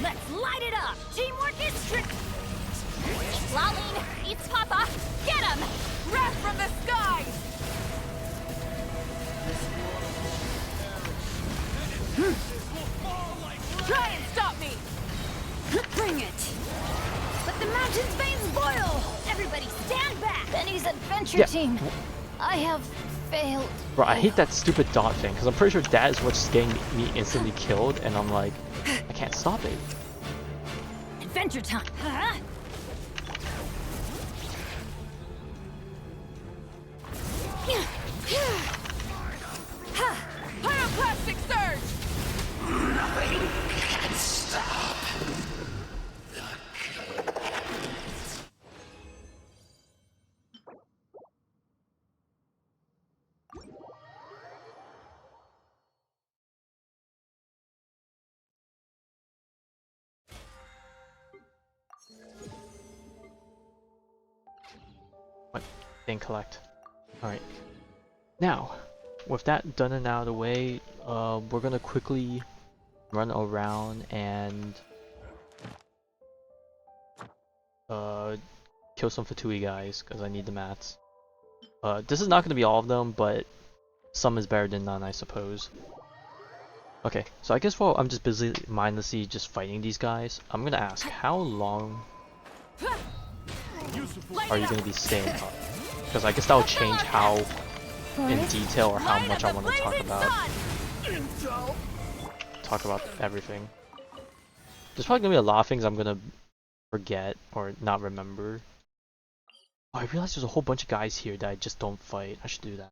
Speaker 13: Let's light it up! Teamwork is tricky! Lolline, eats Papa! Get him! Wrath from the sky! Try and stop me!
Speaker 5: adventure team. I have failed.
Speaker 1: Bro, I hate that stupid dot thing, because I'm pretty sure that is what's getting me instantly killed, and I'm like, I can't stop it.
Speaker 5: Adventure time. Huh?
Speaker 3: Pyroclastic surge!
Speaker 14: Nothing can stop.
Speaker 1: What? Didn't collect. Alright. Now, with that done and out of the way, we're gonna quickly run around and kill some Fatui guys, because I need the mats. This is not gonna be all of them, but some is better than none, I suppose. Okay, so I guess while I'm just busy mindlessly just fighting these guys, I'm gonna ask, how long are you gonna be staying up? Because I guess that will change how in detail or how much I want to talk about everything. There's probably gonna be a lot of things I'm gonna forget or not remember. Oh, I realized there's a whole bunch of guys here that I just don't fight. I should do that.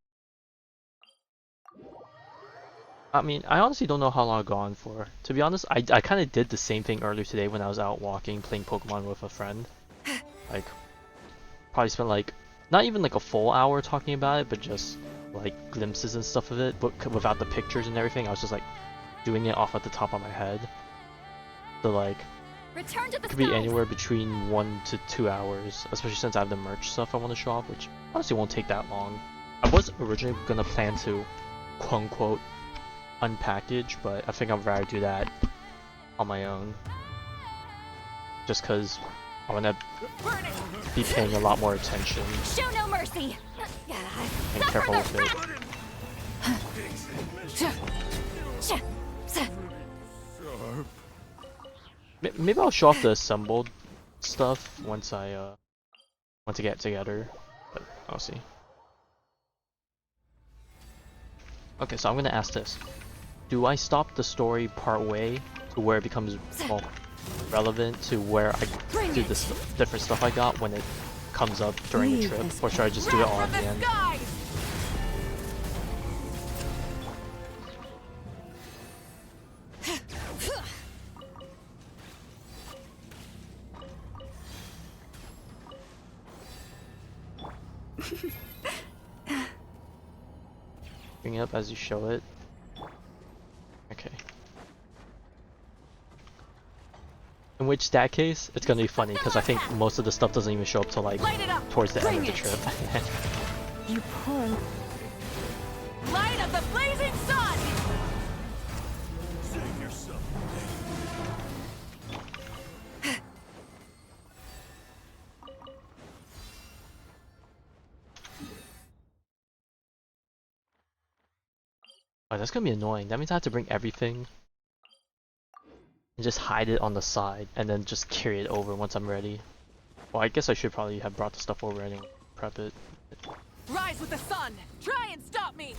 Speaker 1: I mean, I honestly don't know how long I've gone for. To be honest, I kind of did the same thing earlier today when I was out walking, playing Pokemon with a friend. Like, probably spent like, not even like a full hour talking about it, but just like glimpses and stuff of it, but without the pictures and everything. I was just like doing it off at the top of my head. So like,
Speaker 5: Return to the
Speaker 1: could be anywhere between 1 to 2 hours, especially since I have the merch stuff I want to show off, which honestly won't take that long. I was originally gonna plan to, quote unquote, unpackage, but I think I'd rather do that on my own. Just because I want to be paying a lot more attention.
Speaker 5: Show no mercy.
Speaker 1: And careful with it. Maybe I'll show off the assembled stuff once I get it together, but I'll see. Okay, so I'm gonna ask this. Do I stop the story part way to where it becomes relevant to where I do this different stuff I got when it comes up during the trip, or should I just do it all at the end? Bring it up as you show it. Okay. In which that case, it's gonna be funny because I think most of the stuff doesn't even show up till like towards the end of the trip.
Speaker 6: You poor.
Speaker 3: Light of the blazing sun!
Speaker 14: Save yourself.
Speaker 1: Oh, that's gonna be annoying. That means I have to bring everything and just hide it on the side and then just carry it over once I'm ready. Well, I guess I should probably have brought the stuff over and prep it.
Speaker 3: Rise with the sun! Try and stop me!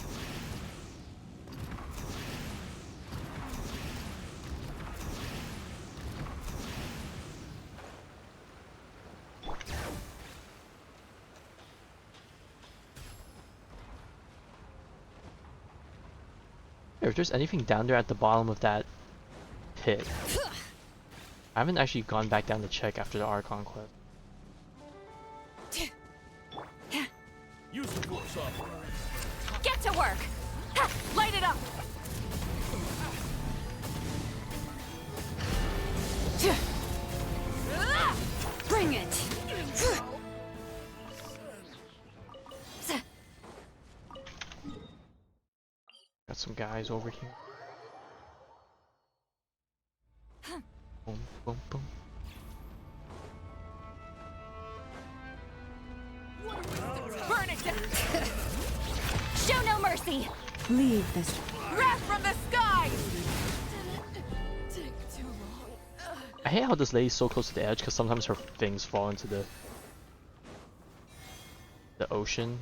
Speaker 1: If there's anything down there at the bottom of that pit. I haven't actually gone back down to check after the Archon quest.
Speaker 14: Use the force off.
Speaker 3: Get to work! Ha! Light it up!
Speaker 5: Bring it.
Speaker 1: Got some guys over here. Boom, boom, boom.
Speaker 3: Burn it down!
Speaker 5: Show no mercy.
Speaker 6: Leave this.
Speaker 3: Wrath from the sky!
Speaker 1: I hate how this lady's so close to the edge because sometimes her things fall into the the ocean,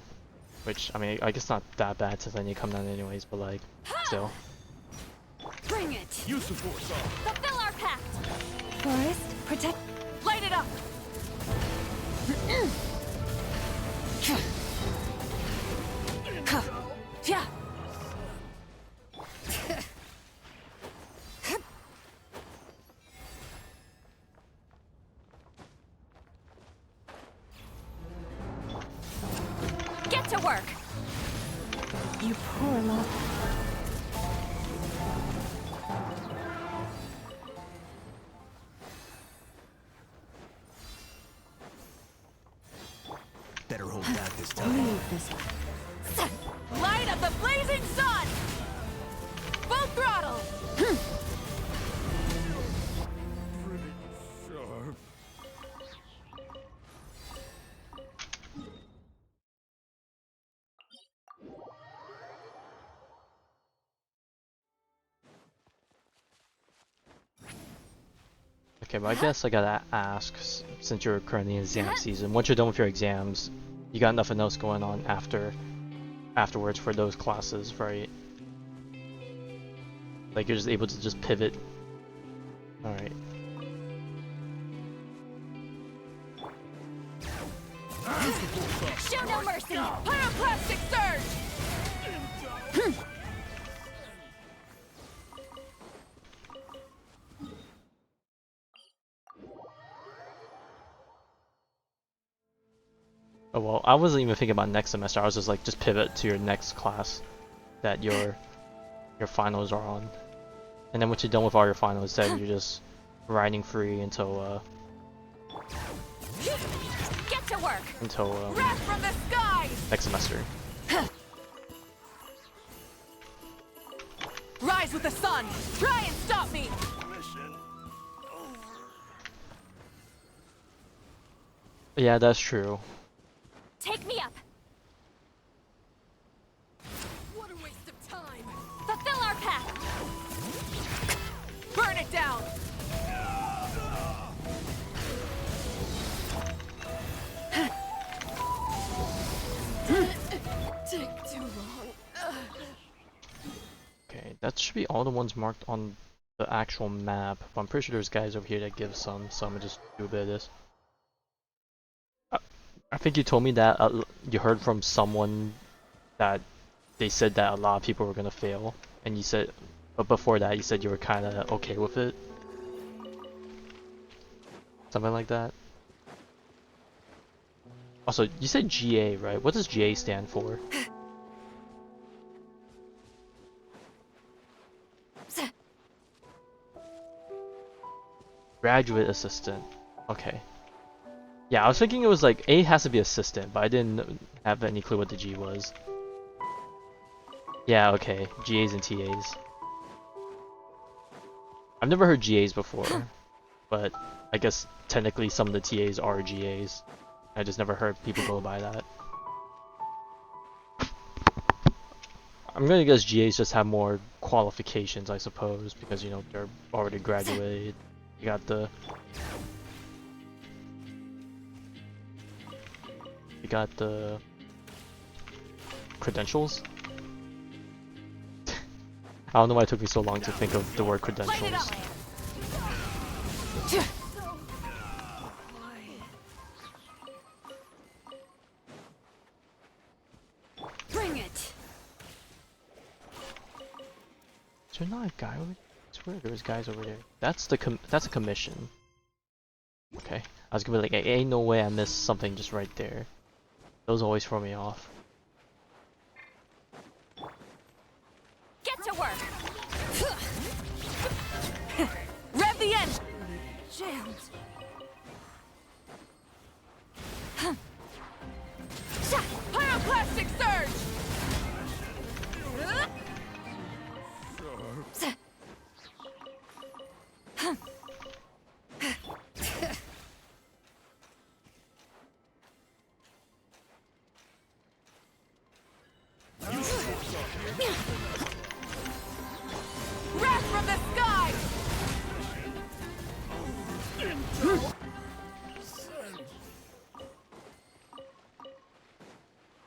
Speaker 1: which I mean I guess not that bad since then you come down anyways, but like still.
Speaker 13: Bring it!
Speaker 14: Use the force off.
Speaker 13: Fulfill our pact! Forest, protect... Light it up! Yeah. Get to work!
Speaker 6: You poor love.
Speaker 14: Better hold back this time.
Speaker 6: Leave this way.
Speaker 13: Light of the blazing sun! Full throttle!
Speaker 14: Pretty sharp.
Speaker 1: Okay, but I guess I gotta ask, since you're currently in exam season, once you're done with your exams, you got nothing else going on afterwards for those classes, right? Like you're just able to just pivot. Alright.
Speaker 13: Show no mercy! Pyroclastic surge!
Speaker 1: Oh well, I wasn't even thinking about next semester. I was just like, just pivot to your next class that your finals are on, and then once you're done with all your finals, then you're just riding free until
Speaker 13: Get to work! Wrath from the skies!
Speaker 1: next semester.
Speaker 13: Rise with the sun! Try and stop me!
Speaker 1: Yeah, that's true.
Speaker 13: Take me up!
Speaker 11: What a waste of time!
Speaker 13: Fulfill our pact! Burn it down!
Speaker 11: Take too long.
Speaker 1: Okay, that should be all the ones marked on the actual map, but I'm pretty sure there's guys over here that give some, so I'm gonna just do a bit of this. I think you told me that you heard from someone that they said that a lot of people were gonna fail, and you said, but before that you said you were kind of okay with it. Something like that. Also, you said GA, right? What does GA stand for? Graduate assistant. Okay. Yeah, I was thinking it was like A has to be assistant, but I didn't have any clue what the G was. Yeah, okay. GAs and TAs. I've never heard GAs before, but I guess technically some of the TAs are GAs. I just never heard people go by that. I'm gonna guess GAs just have more qualifications, I suppose, because you know they're already graduated. You got the credentials. I don't know why it took me so long to think of the word credentials.
Speaker 13: Bring it!
Speaker 1: Is there not a guy over there? I swear there was guys over there. That's a commission. Okay. I was gonna be like, ain't no way I missed something just right there. Those always throw me off.
Speaker 13: Get to work! Rev the engine! Jammed. Pyroclastic surge! Wrath from the sky!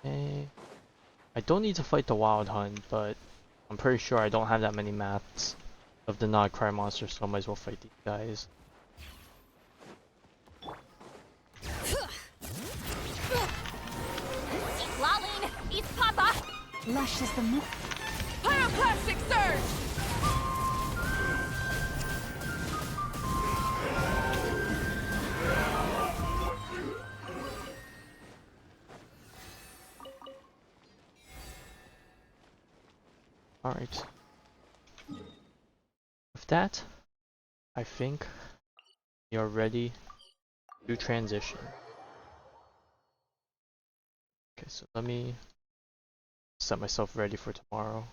Speaker 1: Okay. I don't need to fight the Wild Hunt, but I'm pretty sure I don't have that many mats of the non-cry monsters, so I might as well fight these guys.
Speaker 13: Lolling, East Papa!
Speaker 15: Lush is the moon.
Speaker 3: Pyroclastic surge!
Speaker 1: Alright. With that, I think you're ready to transition. Okay, so let me set myself ready for tomorrow.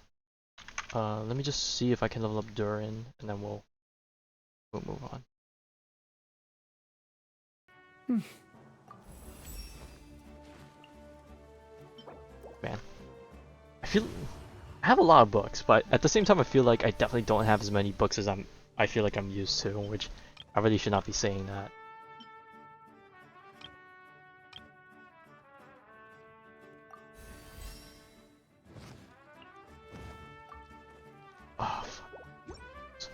Speaker 1: Let me just see if I can level up Durin, and then we'll move on. Man, I have a lot of books, but at the same time I feel like I definitely don't have as many books as I feel like I'm used to, which I really should not be saying that. Oh, fuck.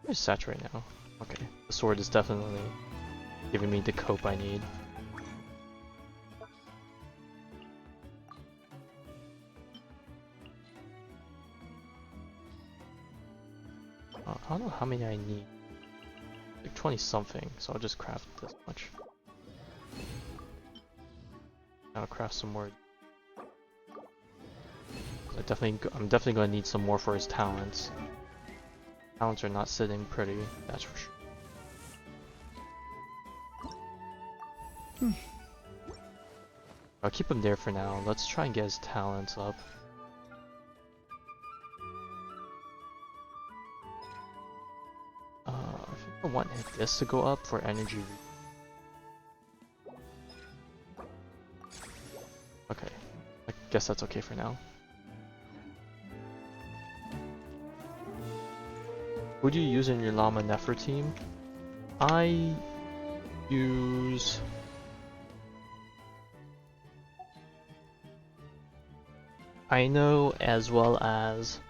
Speaker 1: Where's Satch right now? Okay, the sword is definitely giving me the cope I need. I don't know how many I need. Like 20 something, so I'll just craft this much. I'll craft some more. I'm definitely gonna need some more for his talents. Talents are not sitting pretty, that's for sure. I'll keep him there for now. Let's try and get his talents up. I think I want this to go up for energy. Okay, I guess that's okay for now. Who do you use in your Llama Nefer team? I use Aino as well as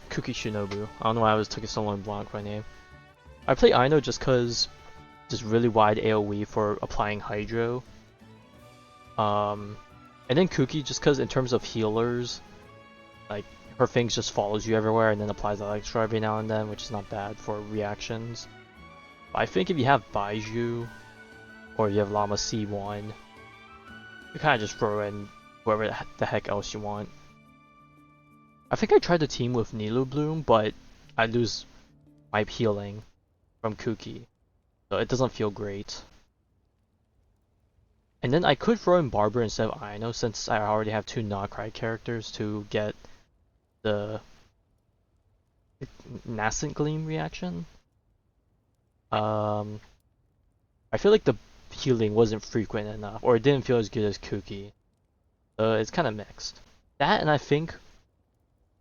Speaker 1: Kuki Shinobu. I don't know why I was taking so long to blank my name. I play Aino just cause just really wide AoE for applying Hydro. And then Kuki just cause in terms of healers, like her things just follows you everywhere and then applies Electro every now and then, which is not bad for reactions. But I think if you have Baiju or you have Llama C1, you kind of just throw in whoever the heck else you want. I think I tried to team with Nilo Bloom, but I lose my healing from Kuki, so it doesn't feel great. And then I could throw in Barber instead of Aino, since I already have two Nocry characters to get the Nascent Gleam reaction. I feel like the healing wasn't frequent enough, or it didn't feel as good as Kuki. It's kind of mixed. That, and I think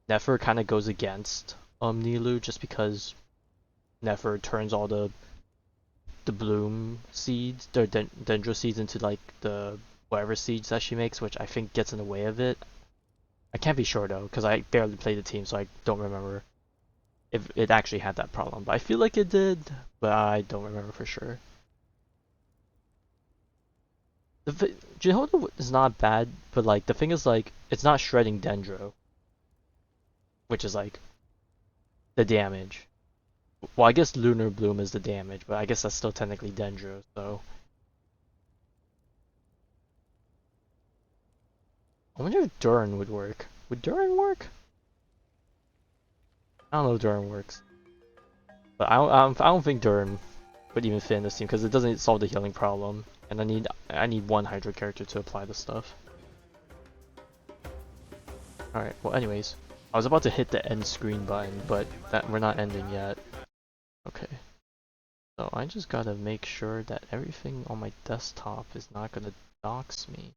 Speaker 1: Nefer kind of goes against Nilu, just because Nefer turns all the bloom seeds, the dendro seeds, into like the whatever seeds that she makes, which I think gets in the way of it. I can't be sure though, because I barely played the team, so I don't remember if it actually had that problem. But I feel like it did, but I don't remember for sure. Jehoda is not bad, but like the thing is, like, it's not shredding dendro, which is like the damage. Well, I guess Lunar Bloom is the damage, but I guess that's still technically dendro, so. I wonder if Durin would work. Would Durin work? I don't know if Durin works. But I don't think Durin would even fit in this team, because it doesn't solve the healing problem. And I need one Hydro character to apply the stuff. Alright, well anyways. I was about to hit the end screen button, but we're not ending yet. Okay. So I just gotta make sure that everything on my desktop is not gonna dox me.